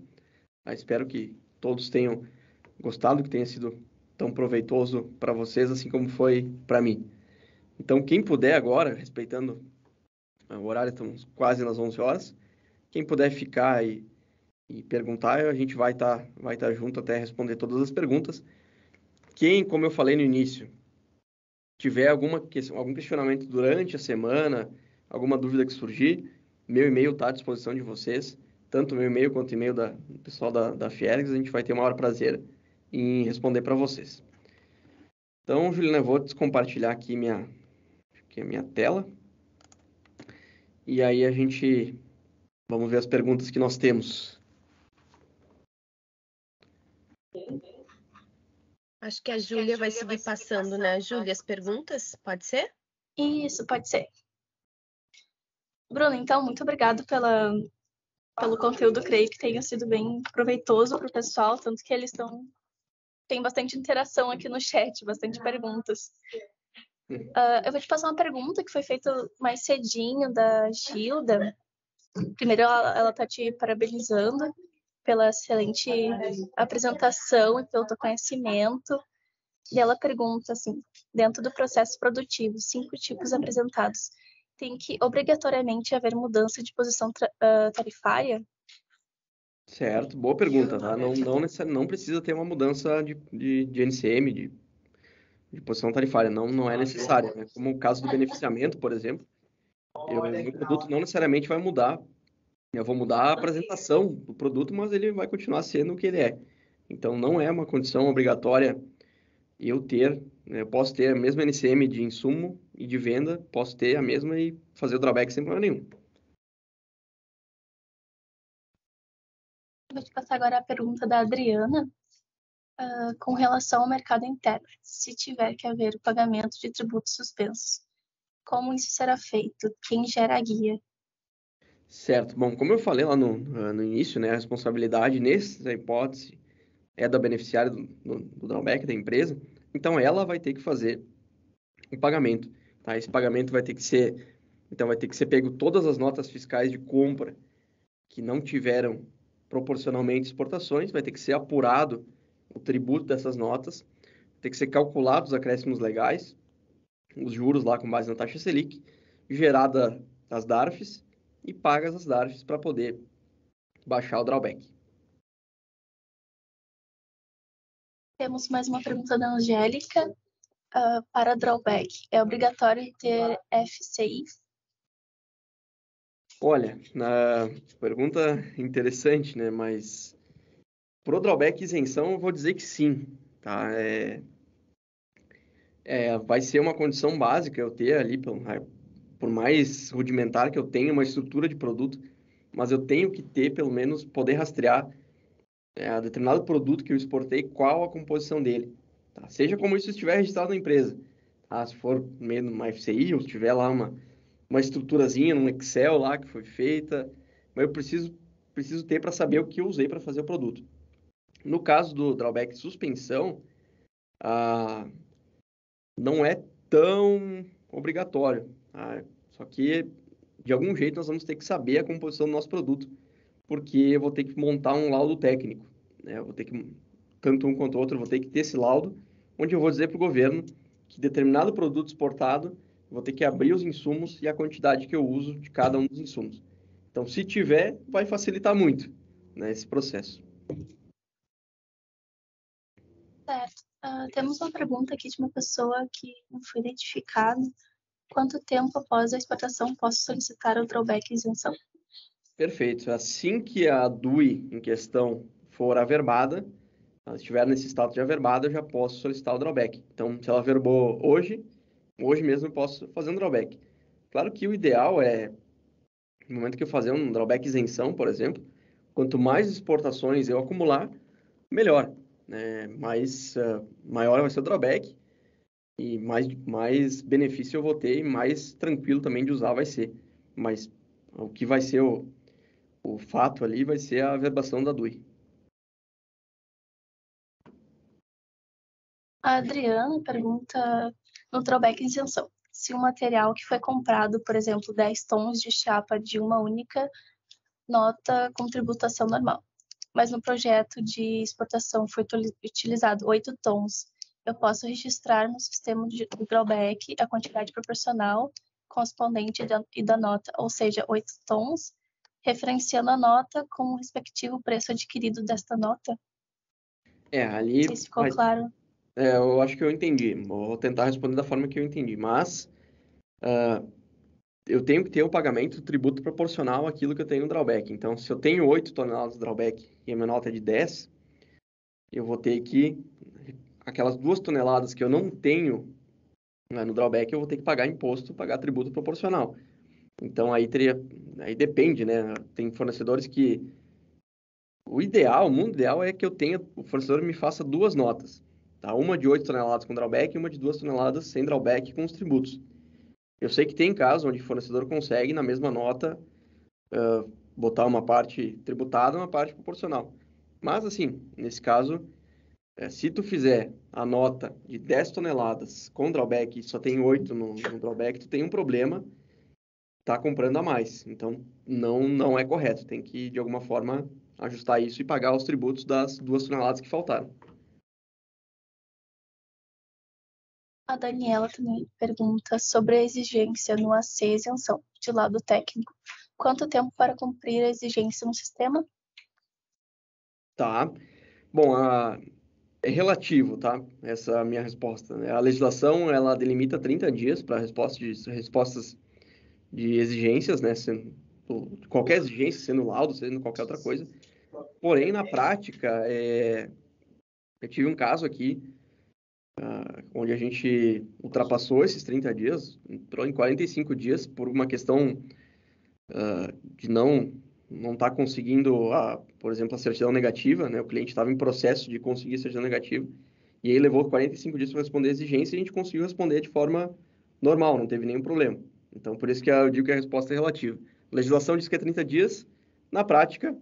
Espero que todos tenham gostado, que tenha sido tão proveitoso para vocês, assim como foi para mim. Então, quem puder agora, respeitando o horário, estamos quase nas 11 horas, quem puder ficar e perguntar, a gente vai tá junto até responder todas as perguntas. Quem, como eu falei no início, tiver algum questionamento durante a semana, alguma dúvida que surgir, meu e-mail está à disposição de vocês, tanto o meu e-mail quanto o e-mail do pessoal da Fiergs, a gente vai ter o maior prazer em responder para vocês. Então, Juliana, eu vou descompartilhar aqui a minha tela, e aí vamos ver as perguntas que nós temos. Acho que a Júlia vai seguir passando, né, Júlia, as perguntas? Pode ser? Isso, pode ser. Bruno, então, muito obrigado pelo conteúdo, creio que tenha sido bem proveitoso para o pessoal, tanto que eles tem bastante interação aqui no chat, bastante perguntas. Eu vou te passar uma pergunta que foi feita mais cedinho da Gilda. Primeiro, ela tá te parabenizando pela excelente apresentação e pelo teu conhecimento. E ela pergunta assim, dentro do processo produtivo, 5 tipos apresentados, tem que obrigatoriamente haver mudança de posição tarifária? Certo, boa pergunta, tá? Não precisa ter uma mudança de NCM, de posição tarifária, não é necessário, né? Como o caso do beneficiamento, por exemplo, meu produto não necessariamente vai mudar. Eu vou mudar a apresentação do produto, mas ele vai continuar sendo o que ele é. Então, não é uma condição obrigatória eu posso ter a mesma NCM de insumo e de venda, posso ter a mesma e fazer o drawback sem problema nenhum. Vou te passar agora a pergunta da Adriana, com relação ao mercado interno. Se tiver que haver o pagamento de tributos suspensos, como isso será feito? Quem gera a guia? Certo. Bom, como eu falei lá no início, né, a responsabilidade nessa hipótese é da beneficiária do drawback da empresa, então ela vai ter que fazer o pagamento, tá? Esse pagamento vai ter que ser pego todas as notas fiscais de compra que não tiveram proporcionalmente exportações, vai ter que ser apurado o tributo dessas notas, tem que ser calculado os acréscimos legais, os juros lá com base na taxa Selic, gerada as DARFs e pagas as DARFs para poder baixar o drawback. Temos mais uma pergunta da Angélica. Para drawback, é obrigatório ter FCI? Olha, pergunta interessante, né? Mas pro drawback isenção, eu vou dizer que sim, tá? Vai ser uma condição básica eu ter ali, por mais rudimentar que eu tenha uma estrutura de produto, mas eu tenho que ter, pelo menos, poder rastrear a determinado produto que eu exportei, qual a composição dele. Tá? Seja como isso estiver registrado na empresa. Tá? Se for meio numa FCI, ou se tiver lá uma estruturazinha num Excel lá que foi feita, mas eu preciso ter para saber o que eu usei para fazer o produto. No caso do drawback de suspensão, não é tão obrigatório. Tá? Só que, de algum jeito, nós vamos ter que saber a composição do nosso produto, porque eu vou ter que montar um laudo técnico. Né? Eu vou ter que, tanto um quanto o outro, eu vou ter que ter esse laudo, onde eu vou dizer para o governo que determinado produto exportado, eu vou ter que abrir os insumos e a quantidade que eu uso de cada um dos insumos. Então, se tiver, vai facilitar muito, né, esse processo. Certo. Temos uma pergunta aqui de uma pessoa que não foi identificada. Quanto tempo após a exportação posso solicitar o drawback isenção? Perfeito. Assim que a DUI em questão for averbada, ela estiver nesse status de averbada, eu já posso solicitar o drawback. Então, se ela averbou hoje mesmo eu posso fazer um drawback. Claro que o ideal é, no momento que eu fazer um drawback isenção, por exemplo, quanto mais exportações eu acumular, melhor. Né? Maior vai ser o drawback e mais benefício eu vou ter e mais tranquilo também de usar vai ser. Mas o que vai ser o fato ali vai ser a averbação da DUI. A Adriana pergunta no drawback isenção. Se um material que foi comprado, por exemplo, 10 tons de chapa de uma única nota com tributação normal, mas no projeto de exportação foi utilizado 8 tons, eu posso registrar no sistema de drawback a quantidade proporcional correspondente e da nota, ou seja, 8 tons, referenciando a nota com o respectivo preço adquirido desta nota? Ali... Não sei se ficou claro. Eu acho que eu entendi. Vou tentar responder da forma que eu entendi. Mas eu tenho que ter o pagamento do tributo proporcional àquilo que eu tenho no drawback. Então, se eu tenho 8 toneladas de drawback e a minha nota é de 10, eu vou ter que... Aquelas 2 toneladas que eu não tenho, né, no drawback, eu vou ter que pagar imposto, pagar tributo proporcional. Então, aí depende, né? Tem fornecedores que... o mundo ideal é que o fornecedor me faça 2 notas. Tá? Uma de 8 toneladas com drawback e uma de 2 toneladas sem drawback com os tributos. Eu sei que tem casos onde o fornecedor consegue, na mesma nota, botar uma parte tributada e uma parte proporcional. Mas, assim, nesse caso, se tu fizer a nota de 10 toneladas com drawback e só tem 8 no drawback, tu tem um problema, tá comprando a mais. Então, não é correto. Tem que, de alguma forma, ajustar isso e pagar os tributos das 2 toneladas que faltaram. A Daniela também pergunta sobre a exigência no AC isenção, de lado técnico. Quanto tempo para cumprir a exigência no sistema? Tá. Bom, é relativo, tá? Essa é a minha resposta. Né? A legislação, ela delimita 30 dias para respostas de exigências, né? Qualquer exigência, sendo laudo, sendo qualquer outra coisa. Porém, na prática, eu tive um caso aqui, onde a gente ultrapassou esses 30 dias, entrou em 45 dias por uma questão de não estar conseguindo, por exemplo, a certidão negativa, né? O cliente estava em processo de conseguir a certidão negativa, e aí levou 45 dias para responder a exigência e a gente conseguiu responder de forma normal, não teve nenhum problema. Então, por isso que eu digo que a resposta é relativa. A legislação diz que é 30 dias, na prática,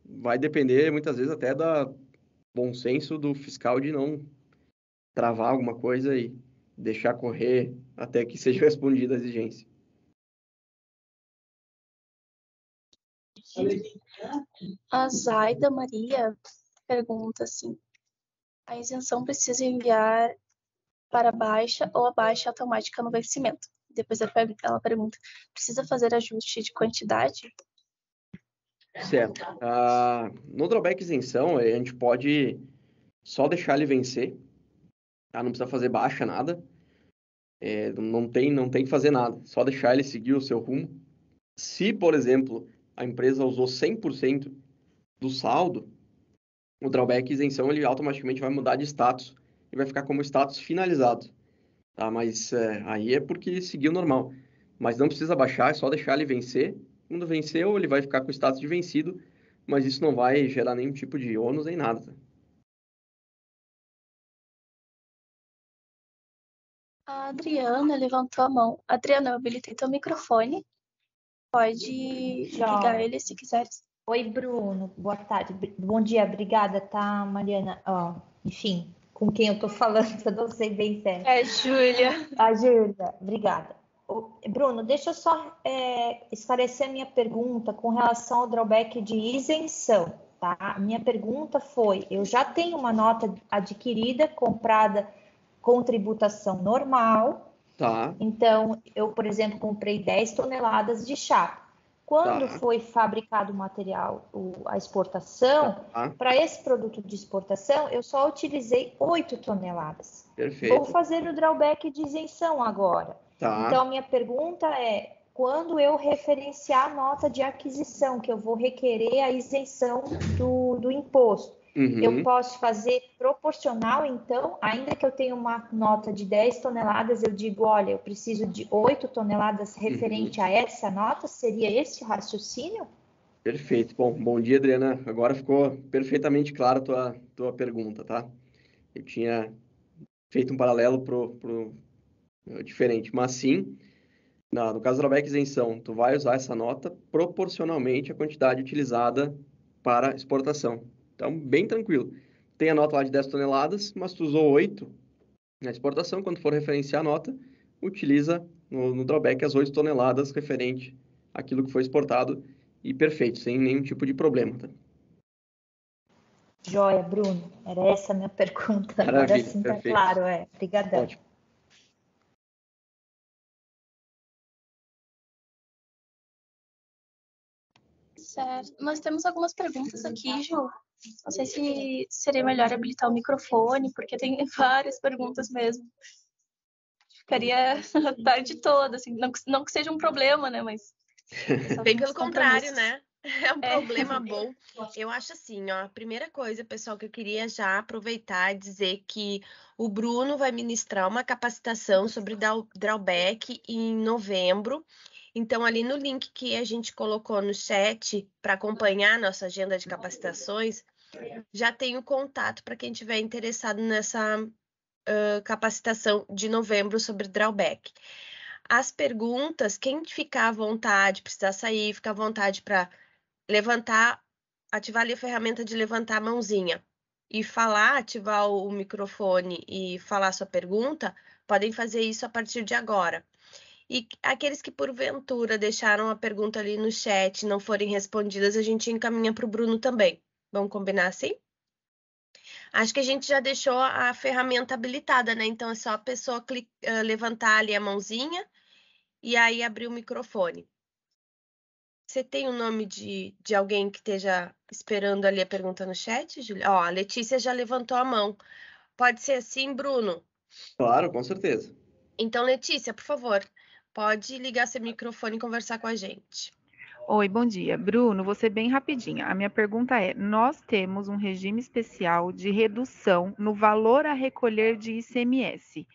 vai depender muitas vezes até da bom senso do fiscal de não travar alguma coisa e deixar correr até que seja respondida a exigência. A Zaida Maria pergunta assim: a isenção precisa enviar para baixa ou a baixa automática no vencimento? Depois ela pergunta: precisa fazer ajuste de quantidade? Certo. No drawback isenção, a gente pode só deixar ele vencer, tá? Não precisa fazer baixa, nada. Não tem que fazer nada. Só deixar ele seguir o seu rumo. Se, por exemplo, a empresa usou 100% do saldo, o drawback isenção ele automaticamente vai mudar de status e vai ficar como status finalizado, tá? Mas aí é porque seguiu normal. Mas não precisa baixar, é só deixar ele vencer. Quando venceu, ele vai ficar com o status de vencido, mas isso não vai gerar nenhum tipo de ônus nem nada, tá? A Adriana levantou a mão. Adriana, eu habilitei teu microfone. Pode ligar ele se quiser. Oi, Bruno. Boa tarde. Bom dia. Obrigada, tá, Mariana? Enfim, com quem eu tô falando, eu não sei bem certo. É, Júlia. A Júlia, obrigada. Bruno, deixa eu só esclarecer a minha pergunta com relação ao drawback de isenção, tá? Minha pergunta foi, eu já tenho uma nota adquirida, comprada com tributação normal. Tá. Então, eu, por exemplo, comprei 10 toneladas de chapa. Quando foi fabricado o material, a exportação, para esse produto de exportação, eu só utilizei 8 toneladas. Perfeito. Vou fazer o drawback de isenção agora. Então, a minha pergunta é, quando eu referenciar a nota de aquisição, que eu vou requerer a isenção do imposto, eu posso fazer proporcional, então, ainda que eu tenha uma nota de 10 toneladas, eu digo, olha, eu preciso de 8 toneladas referente a essa nota? Seria esse o raciocínio? Perfeito. Bom dia, Adriana. Agora ficou perfeitamente clara a tua pergunta, tá? Eu tinha feito um paralelo pro diferente, mas sim, no caso do drawback isenção, tu vai usar essa nota proporcionalmente à quantidade utilizada para exportação. Então, bem tranquilo. Tem a nota lá de 10 toneladas, mas tu usou 8 na exportação, quando for referenciar a nota, utiliza no drawback as 8 toneladas referente àquilo que foi exportado e perfeito, sem nenhum tipo de problema, tá? Joia, Bruno. Era essa a minha pergunta. Maravilha, agora sim tá perfeito. claro, Obrigadão. Ótimo. Certo. Nós temos algumas perguntas aqui, Ju. Não sei se seria melhor habilitar o microfone, porque tem várias perguntas mesmo. Ficaria a tarde toda, assim. Não que seja um problema, né? Mas. Bem pelo contrário, né? É um problema bom. Eu acho assim, ó, a primeira coisa, pessoal, que eu queria já aproveitar e dizer que o Bruno vai ministrar uma capacitação sobre drawback em novembro. Então, ali no link que a gente colocou no chat para acompanhar a nossa agenda de capacitações, já tem o contato para quem tiver interessado nessa capacitação de novembro sobre drawback. As perguntas, quem ficar à vontade, precisar sair, ficar à vontade para levantar, ativar ali a ferramenta de levantar a mãozinha e falar, ativar o microfone e falar sua pergunta, podem fazer isso a partir de agora. E aqueles que porventura deixaram a pergunta ali no chat, não forem respondidas, a gente encaminha para o Bruno também. Vamos combinar assim? Acho que a gente já deixou a ferramenta habilitada, né? Então é só a pessoa levantar ali a mãozinha e aí abrir o microfone. Você tem o nome de alguém que esteja esperando ali a pergunta no chat, Júlia? Ó, a Letícia já levantou a mão. Pode ser assim, Bruno? Claro, com certeza. Então, Letícia, por favor, pode ligar seu microfone e conversar com a gente. Oi, bom dia. Bruno, vou ser bem rapidinha. A minha pergunta é: nós temos um regime especial de redução no valor a recolher de ICMS.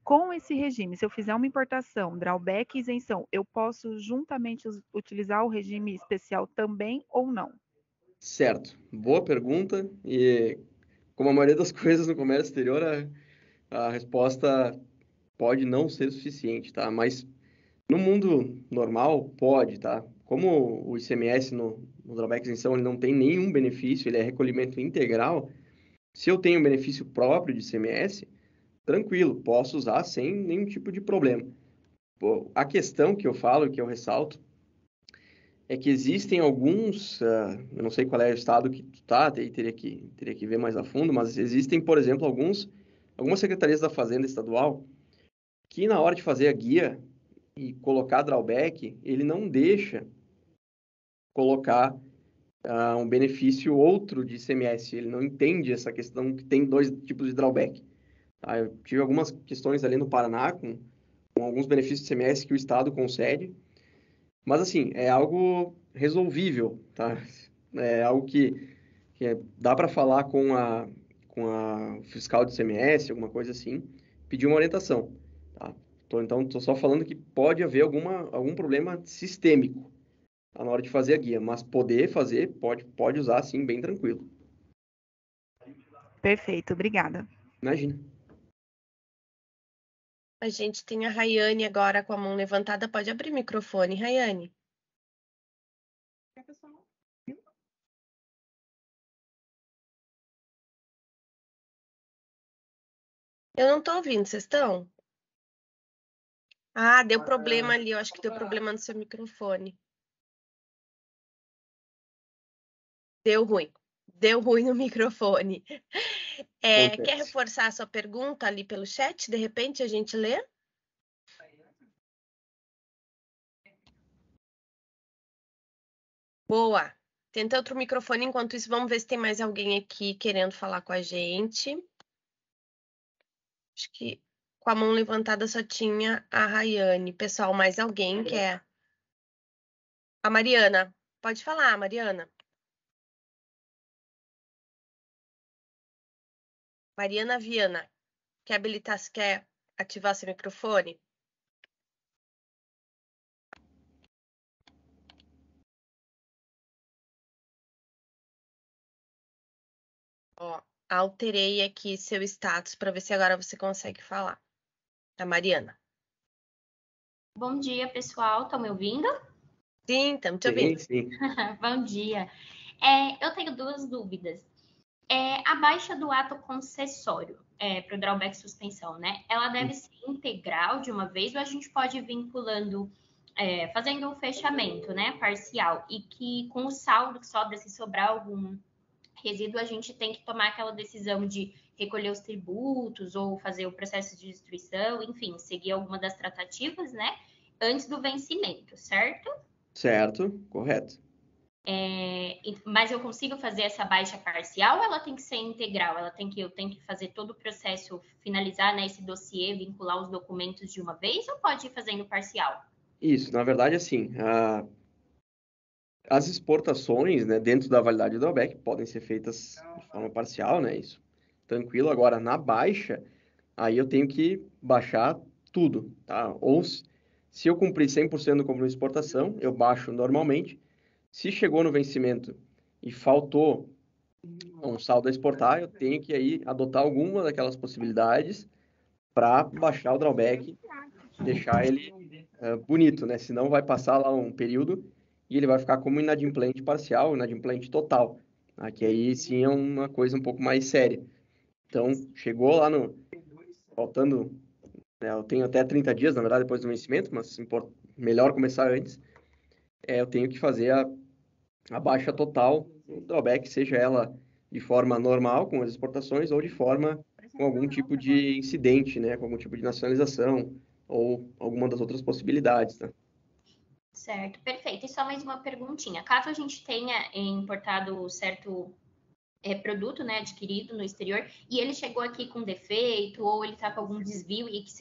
Com esse regime, se eu fizer uma importação, drawback e isenção, eu posso juntamente utilizar o regime especial também ou não? Certo. Boa pergunta. E como a maioria das coisas no comércio exterior, a resposta pode não ser suficiente, tá? Mas no mundo normal, pode, tá? Como o ICMS no drawback isenção ele não tem nenhum benefício, ele é recolhimento integral. Se eu tenho um benefício próprio de ICMS, tranquilo, posso usar sem nenhum tipo de problema. Pô, a questão que eu falo, que eu ressalto, é que existem alguns, eu não sei qual é o estado que tu tá, teria que ver mais a fundo, mas existem, por exemplo, algumas secretarias da Fazenda Estadual que na hora de fazer a guia e colocar drawback, ele não deixa colocar um benefício outro de ICMS. Ele não entende essa questão que tem 2 tipos de drawback. Tá? Eu tive algumas questões ali no Paraná com alguns benefícios de ICMS que o Estado concede, mas assim, é algo resolvível, tá? É algo que dá para falar com a fiscal de ICMS, alguma coisa assim, pedir uma orientação, tá? Então, estou só falando que pode haver algum problema sistêmico, tá, na hora de fazer a guia, mas poder fazer, pode usar, sim, bem tranquilo. Perfeito, obrigada. Imagina. A gente tem a Rayane agora com a mão levantada. Pode abrir o microfone, Rayane. Eu não estou ouvindo, vocês estão? Ah, deu problema ali, eu acho que deu problema no seu microfone. Deu ruim no microfone. Quer reforçar a sua pergunta ali pelo chat? De repente a gente lê? Boa. Tenta outro microfone. Enquanto isso, vamos ver se tem mais alguém aqui querendo falar com a gente. Acho que com a mão levantada só tinha a Rayane. Pessoal, mais alguém quer? A Mariana. Pode falar, Mariana. Mariana Viana. Quer ativar seu microfone? Ó, alterei aqui seu status para ver se agora você consegue falar. Tá, Mariana? Bom dia, pessoal. Estão me ouvindo? Sim, estamos te ouvindo. Sim. Bom dia. Eu tenho 2 dúvidas. A baixa do ato concessório para o drawback suspensão, né? Ela deve ser integral de uma vez ou a gente pode ir vinculando, fazendo um fechamento, né? Parcial. E que com o saldo que sobra, se sobrar algum resíduo, a gente tem que tomar aquela decisão de recolher os tributos ou fazer o processo de destruição, enfim, seguir alguma das tratativas, né? Antes do vencimento, certo? Certo, correto. Mas eu consigo fazer essa baixa parcial ou ela tem que ser integral? Eu tenho que fazer todo o processo, finalizar, né, esse dossiê, vincular os documentos de uma vez ou pode ir fazendo parcial? Isso, na verdade, assim, as exportações, né, dentro da validade do drawback podem ser feitas de forma parcial, né, isso, tranquilo. Agora, na baixa, aí eu tenho que baixar tudo, tá? Ou se eu cumprir 100% do compromisso de exportação, eu baixo normalmente. Se chegou no vencimento e faltou um saldo a exportar, eu tenho que aí adotar alguma daquelas possibilidades para baixar o drawback, deixar ele bonito, né? Senão vai passar lá um período e ele vai ficar como inadimplente parcial, inadimplente total. Aqui aí sim é uma coisa um pouco mais séria. Então, chegou lá faltando, né, eu tenho até 30 dias, na verdade, depois do vencimento, mas melhor começar antes. Eu tenho que fazer a baixa total do drawback, seja ela de forma normal, com as exportações, ou de forma com algum tipo de incidente, né, com algum tipo de nacionalização, ou alguma das outras possibilidades, tá? Certo, perfeito. E só mais uma perguntinha. Caso a gente tenha importado certo produto, né, adquirido no exterior, e ele chegou aqui com defeito, ou ele está com algum desvio, e que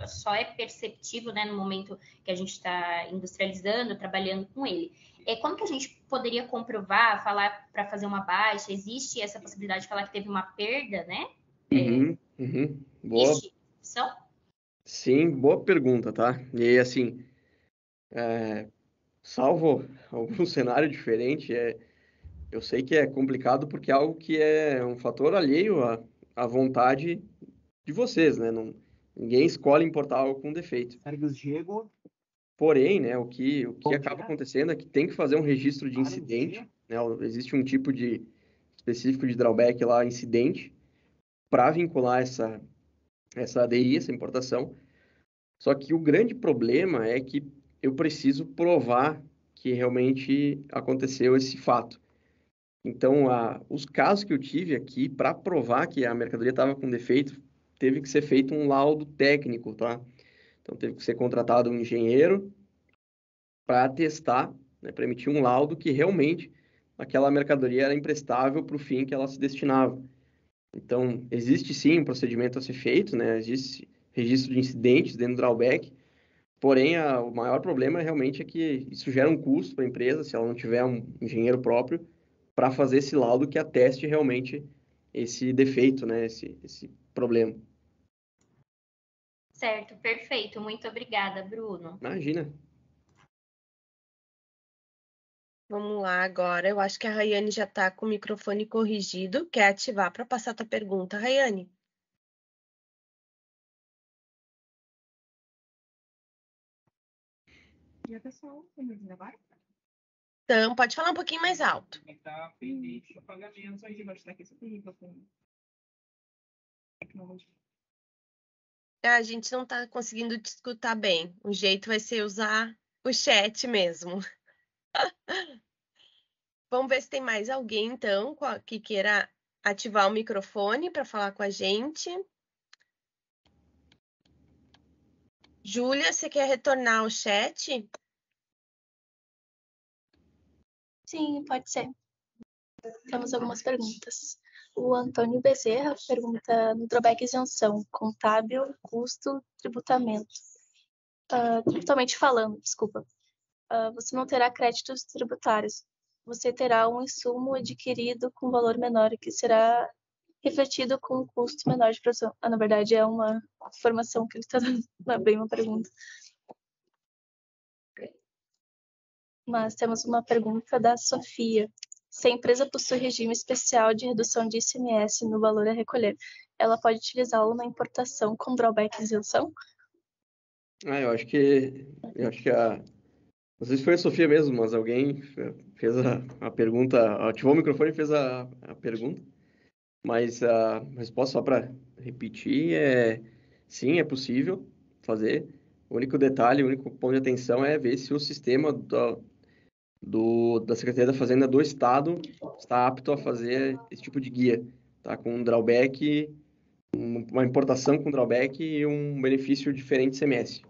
só é perceptível, né, no momento que a gente está industrializando, trabalhando com ele. Como que a gente poderia comprovar, falar para fazer uma baixa? Existe essa possibilidade de falar que teve uma perda, né? Boa. Existe opção? Sim, boa pergunta, tá? E assim, salvo algum cenário diferente, eu sei que é complicado porque é algo que é um fator alheio à vontade de vocês, né? Ninguém escolhe importar algo com defeito. Porém, né, o que acaba acontecendo é que tem que fazer um registro de incidente, né? Existe um tipo específico de drawback lá, incidente, para vincular essa ADI, essa importação. Só que o grande problema é que eu preciso provar que realmente aconteceu esse fato. Então, os casos que eu tive aqui, para provar que a mercadoria estava com defeito, teve que ser feito um laudo técnico, tá? Então, teve que ser contratado um engenheiro para testar, né, para emitir um laudo que realmente aquela mercadoria era imprestável para o fim que ela se destinava. Então, existe sim um procedimento a ser feito, né? Existe registro de incidentes dentro do drawback, porém, o maior problema realmente é que isso gera um custo para a empresa, se ela não tiver um engenheiro próprio, para fazer esse laudo que ateste realmente esse defeito, né? Esse problema. Certo, perfeito. Muito obrigada, Bruno. Imagina. Vamos lá agora. Eu acho que a Rayane já está com o microfone corrigido. Quer ativar para passar a tua pergunta, Rayane? E a pessoa, tá me ouvindo agora? Então, pode falar um pouquinho mais alto. Tá pendente o pagamento, aí vai estar aqui sobre o microfone. A gente não está conseguindo te escutar bem. O jeito vai ser usar o chat mesmo. Vamos ver se tem mais alguém, então, que queira ativar o microfone para falar com a gente. Júlia, você quer retornar ao chat? Sim, pode ser. Temos algumas perguntas. O Antônio Bezerra pergunta no drawback isenção, contábil, custo, tributamento. Tributalmente falando, desculpa. Você não terá créditos tributários. Você terá um insumo adquirido com valor menor que será refletido com um custo menor de produção. Na verdade, é uma informação que ele está dando, não é bem uma pergunta. Mas temos uma pergunta da Sofia. Se a empresa possui regime especial de redução de ICMS no valor a recolher, ela pode utilizá-lo na importação com drawback isenção? Eu acho que não sei se foi a Sofia mesmo, mas alguém fez a pergunta, ativou o microfone e fez a pergunta. Mas a resposta, só para repetir, sim, é possível fazer. O único detalhe, o único ponto de atenção é ver se o sistema da Secretaria da Fazenda do Estado está apto a fazer esse tipo de guia, tá? Com um drawback, uma importação com drawback e um benefício diferente de CMS.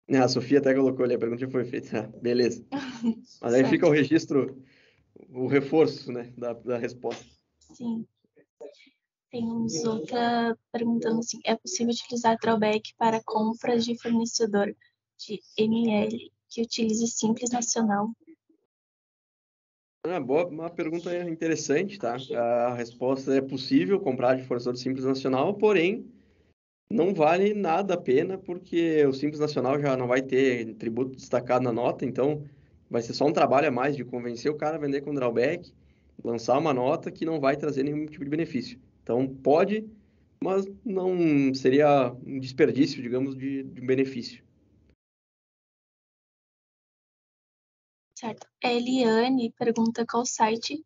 A Sofia até colocou ali, a pergunta já foi feita. Beleza. Mas aí fica o registro, o reforço, né, da resposta. Sim. Temos outra perguntando assim, é possível utilizar drawback para compras de fornecedor de ML que utilize Simples Nacional? Uma pergunta interessante, tá? A resposta é possível comprar de fornecedor de Simples Nacional, porém não vale nada a pena porque o Simples Nacional já não vai ter tributo destacado na nota, então vai ser só um trabalho a mais de convencer o cara a vender com drawback, lançar uma nota que não vai trazer nenhum tipo de benefício. Então pode, mas não seria um desperdício, digamos, de benefício. Certo. A Eliane pergunta qual site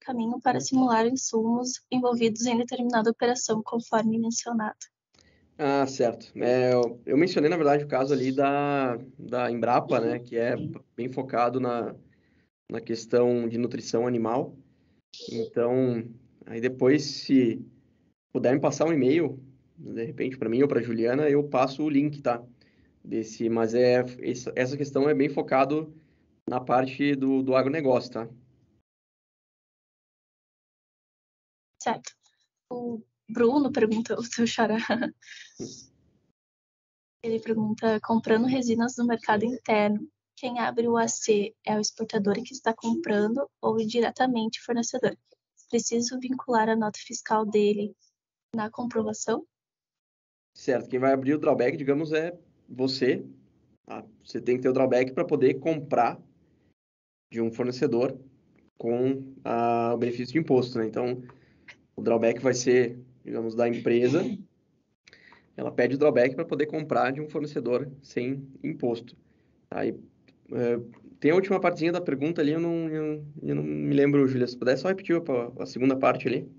caminho para simular insumos envolvidos em determinada operação, conforme mencionado. Certo. Eu mencionei, na verdade, o caso ali da Embrapa, né, que é bem focado na questão de nutrição animal. Então, aí depois, se puder me passar um e-mail, de repente, para mim ou para Juliana, eu passo o link, tá? Mas essa questão é bem focado na parte do agronegócio, tá? Certo. O Bruno pergunta, o seu xará. Ele pergunta, comprando resinas no mercado interno, quem abre o AC é o exportador que está comprando ou diretamente o fornecedor? Preciso vincular a nota fiscal dele na comprovação? Certo. Quem vai abrir o drawback, digamos, é você. Tá? Você tem que ter o drawback para poder comprar de um fornecedor com o benefício de imposto, né? Então, o drawback vai ser, digamos, da empresa. Ela pede o drawback para poder comprar de um fornecedor sem imposto. Aí, tem a última partezinha da pergunta ali, eu não me lembro, Júlia, se puder só repetir a segunda parte ali.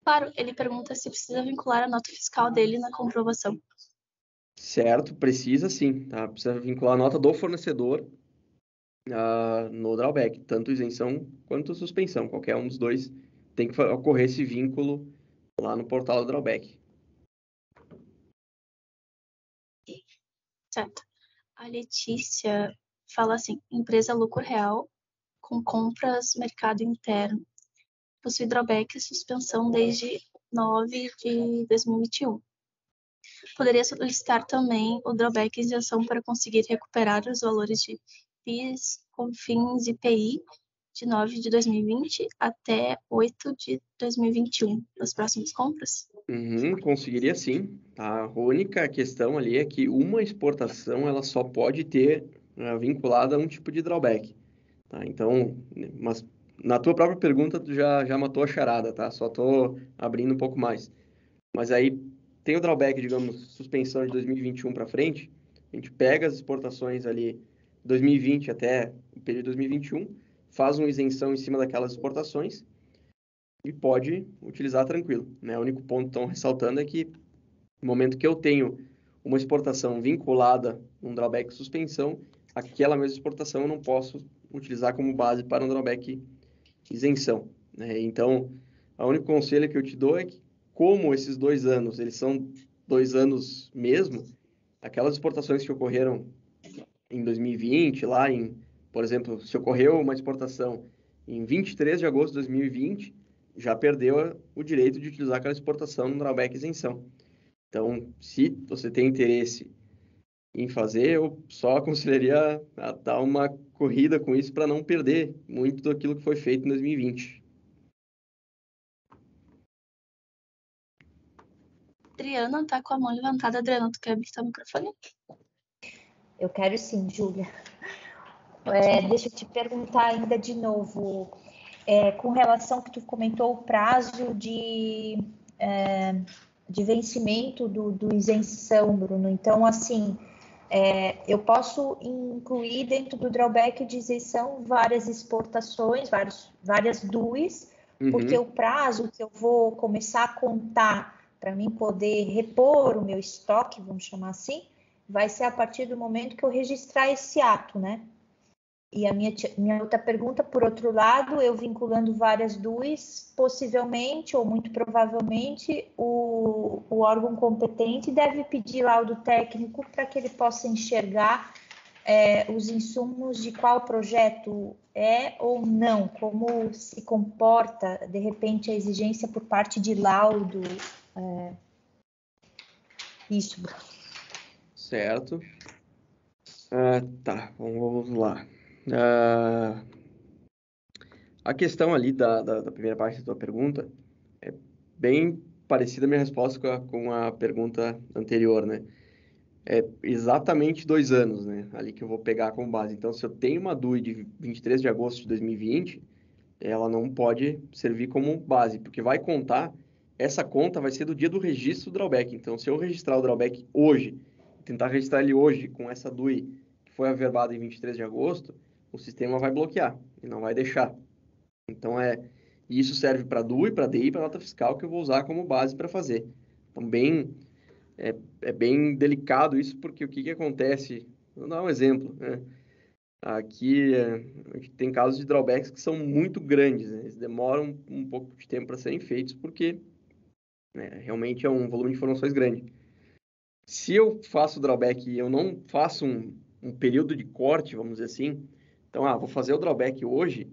Claro, ele pergunta se precisa vincular a nota fiscal dele na comprovação. Certo, precisa sim, tá? Precisa vincular a nota do fornecedor no drawback, tanto isenção quanto suspensão. Qualquer um dos dois tem que ocorrer esse vínculo lá no portal do drawback. Certo. A Letícia fala assim, empresa lucro real com compras mercado interno. Possui drawback e suspensão desde 9 de 2021. Poderia solicitar também o drawback e isenção para conseguir recuperar os valores de PIS, COFINS e IPI de 9 de 2020 até 8 de 2021 das próximas compras? Conseguiria sim. A única questão ali é que uma exportação ela só pode ter vinculada a um tipo de drawback. Tá? Então, mas na tua própria pergunta tu já matou a charada, tá? Só estou abrindo um pouco mais. Mas aí tem o drawback, digamos, suspensão de 2021 para frente. A gente pega as exportações ali 2020 até o período de 2021, faz uma isenção em cima daquelas exportações e pode utilizar tranquilo, né? O único ponto que estão ressaltando é que no momento que eu tenho uma exportação vinculada a um drawback suspensão, aquela mesma exportação eu não posso utilizar como base para um drawback isenção, né? Então, o único conselho que eu te dou é que, como esses 2 anos, eles são 2 anos mesmo, aquelas exportações que ocorreram em 2020, por exemplo, se ocorreu uma exportação em 23 de agosto de 2020, já perdeu o direito de utilizar aquela exportação no drawback isenção. Então, se você tem interesse em fazer, eu só aconselharia a dar uma corrida com isso para não perder muito daquilo que foi feito em 2020. Adriana está com a mão levantada. Adriana, tu quer habilitar o microfone? Eu quero sim, Júlia. Deixa eu te perguntar ainda de novo, com relação ao que tu comentou, o prazo de vencimento do isenção, Bruno. Então, assim, eu posso incluir dentro do drawback de isenção várias exportações, várias DUIs, porque o prazo que eu vou começar a contar para mim poder repor o meu estoque, vamos chamar assim, vai ser a partir do momento que eu registrar esse ato, né? E a minha outra pergunta, por outro lado, eu vinculando várias DUIs, possivelmente ou muito provavelmente o órgão competente deve pedir laudo técnico para que ele possa enxergar os insumos de qual projeto é ou não, como se comporta, de repente, a exigência por parte de laudo. Isso. Certo. Tá, vamos lá. A questão ali da primeira parte da tua pergunta é bem parecida a minha resposta com a pergunta anterior, né? É exatamente 2 anos, né? Ali que eu vou pegar como base. Então, se eu tenho uma DUI de 23 de agosto de 2020, ela não pode servir como base, porque vai contar, essa conta vai ser do dia do registro do drawback. Então, se eu registrar o drawback hoje, tentar registrar ele hoje com essa DUI que foi averbada em 23 de agosto, o sistema vai bloquear e não vai deixar. Então, isso serve para DUI, para DI, para nota fiscal, que eu vou usar como base para fazer. Então, é bem delicado isso, porque o que acontece? Vou dar um exemplo, né? Aqui a gente tem casos de drawbacks que são muito grandes, né? Eles demoram um pouco de tempo para serem feitos, porque realmente é um volume de informações grande. Se eu faço drawback e eu não faço um período de corte, vamos dizer assim, então, vou fazer o drawback hoje,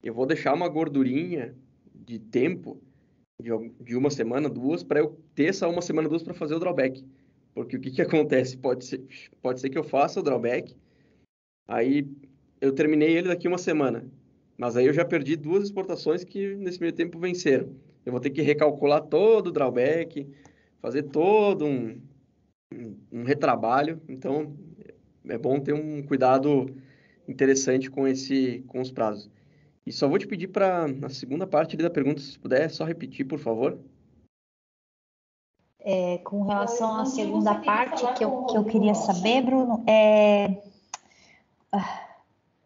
eu vou deixar uma gordurinha de tempo de 1 semana, 2, para eu ter essa 1 semana, 2 para fazer o drawback. Porque o que acontece? Pode ser que eu faça o drawback, aí eu terminei ele daqui 1 semana, mas aí eu já perdi 2 exportações que nesse meio tempo venceram. Eu vou ter que recalcular todo o drawback, fazer todo um retrabalho. Então, é bom ter um cuidado interessante com os prazos. E só vou te pedir para, na segunda parte da pergunta, se puder, só repetir, por favor. Com relação à segunda parte que eu queria saber, Bruno,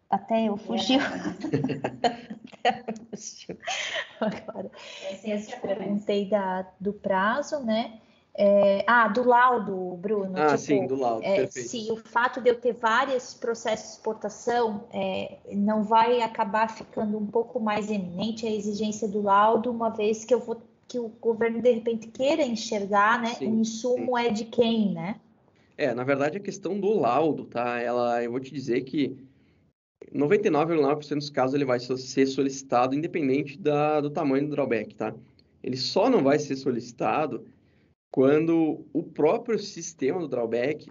até eu fugiu. Agora, eu te perguntei do prazo, né? Do laudo, Bruno. Sim, do laudo, perfeito. Se o fato de eu ter vários processos de exportação não vai acabar ficando um pouco mais eminente a exigência do laudo, uma vez que o governo de repente queira enxergar, né? Sim, o insumo é de quem, né? Na verdade, a questão do laudo, tá? Eu vou te dizer que 99,9% dos casos ele vai ser solicitado independente do tamanho do drawback, tá? Ele só não vai ser solicitado quando o próprio sistema do drawback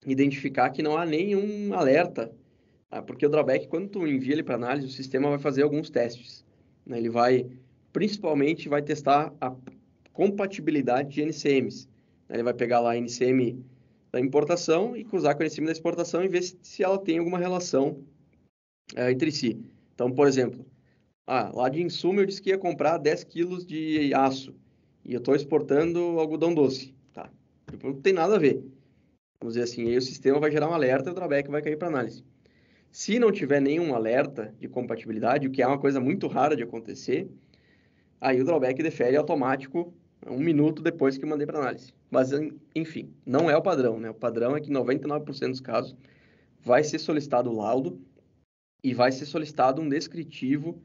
identificar que não há nenhum alerta, tá? Porque o drawback, quando tu envia ele para análise, o sistema vai fazer alguns testes, né? Ele principalmente vai testar a compatibilidade de NCMs, né? Ele vai pegar lá a NCM da importação e cruzar com a NCM da exportação e ver se ela tem alguma relação entre si. Então, por exemplo, lá de insumo eu disse que ia comprar 10 quilos de aço e eu estou exportando algodão doce, tá? Não tem nada a ver. Vamos dizer assim, aí o sistema vai gerar um alerta e o drawback vai cair para análise. Se não tiver nenhum alerta de compatibilidade, o que é uma coisa muito rara de acontecer, aí o drawback defere automático 1 minuto depois que eu mandei para análise. Mas, enfim, não é o padrão, né? O padrão é que 99% dos casos vai ser solicitado o laudo e vai ser solicitado um descritivo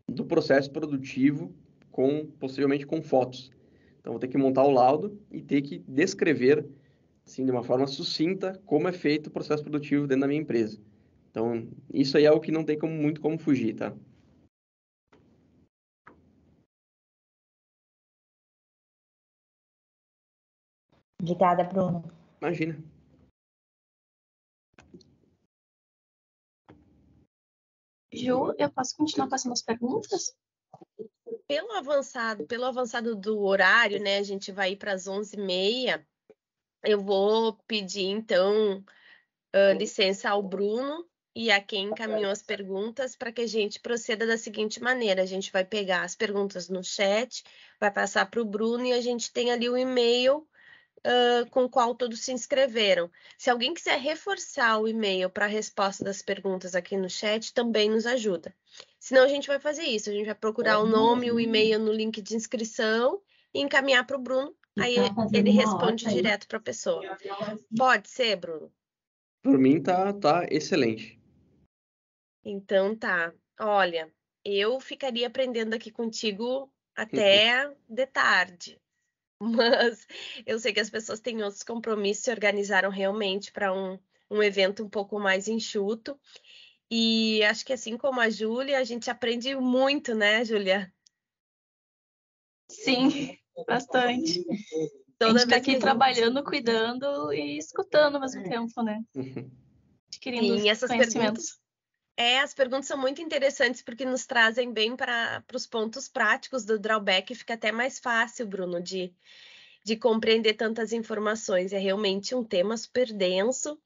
do processo produtivo, possivelmente com fotos. Então, vou ter que montar o laudo e ter que descrever, assim, de uma forma sucinta, como é feito o processo produtivo dentro da minha empresa. Então, isso aí é algo que não tem muito como fugir, tá? Obrigada, Bruno. Imagina. Ju, eu posso continuar passando as perguntas? Pelo avançado do horário, né? A gente vai ir para as 11h30. Eu vou pedir, então, licença ao Bruno e a quem encaminhou as perguntas para que a gente proceda da seguinte maneira. A gente vai pegar as perguntas no chat, vai passar para o Bruno e a gente tem ali o e-mail com o qual todos se inscreveram. Se alguém quiser reforçar o e-mail para a resposta das perguntas aqui no chat, também nos ajuda. Senão a gente vai fazer isso, a gente vai procurar o nome e o e-mail no link de inscrição e encaminhar para o Bruno, aí ele responde direto para a pessoa. Pode ser, Bruno? Por mim tá excelente. Então tá. Olha, eu ficaria aprendendo aqui contigo até de tarde. Mas eu sei que as pessoas têm outros compromissos, se organizaram realmente para um evento um pouco mais enxuto. E acho que assim como a Júlia, a gente aprende muito, né, Júlia? Sim, bastante. A gente está aqui trabalhando, cuidando e escutando ao mesmo tempo, né? Adquirindo conhecimentos. As perguntas são muito interessantes porque nos trazem bem para os pontos práticos do drawback. Fica até mais fácil, Bruno, de compreender tantas informações. É realmente um tema super denso,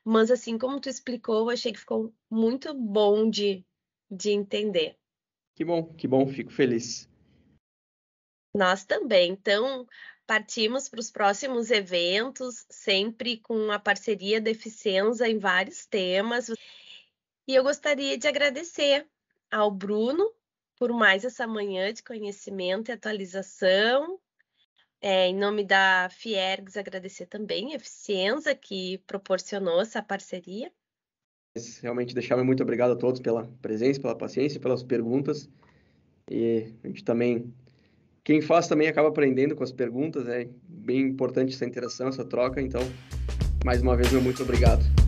mas assim como tu explicou, eu achei que ficou muito bom de entender. Que bom, fico feliz. Nós também. Então, partimos para os próximos eventos, sempre com a parceria da Eficienza em vários temas. E eu gostaria de agradecer ao Bruno por mais essa manhã de conhecimento e atualização. Em nome da Fiergs, agradecer também a Eficienza, que proporcionou essa parceria. Realmente deixar muito obrigado a todos pela presença, pela paciência, pelas perguntas. E a gente também, quem faz também acaba aprendendo com as perguntas. É bem importante essa interação, essa troca. Então, mais uma vez, muito obrigado.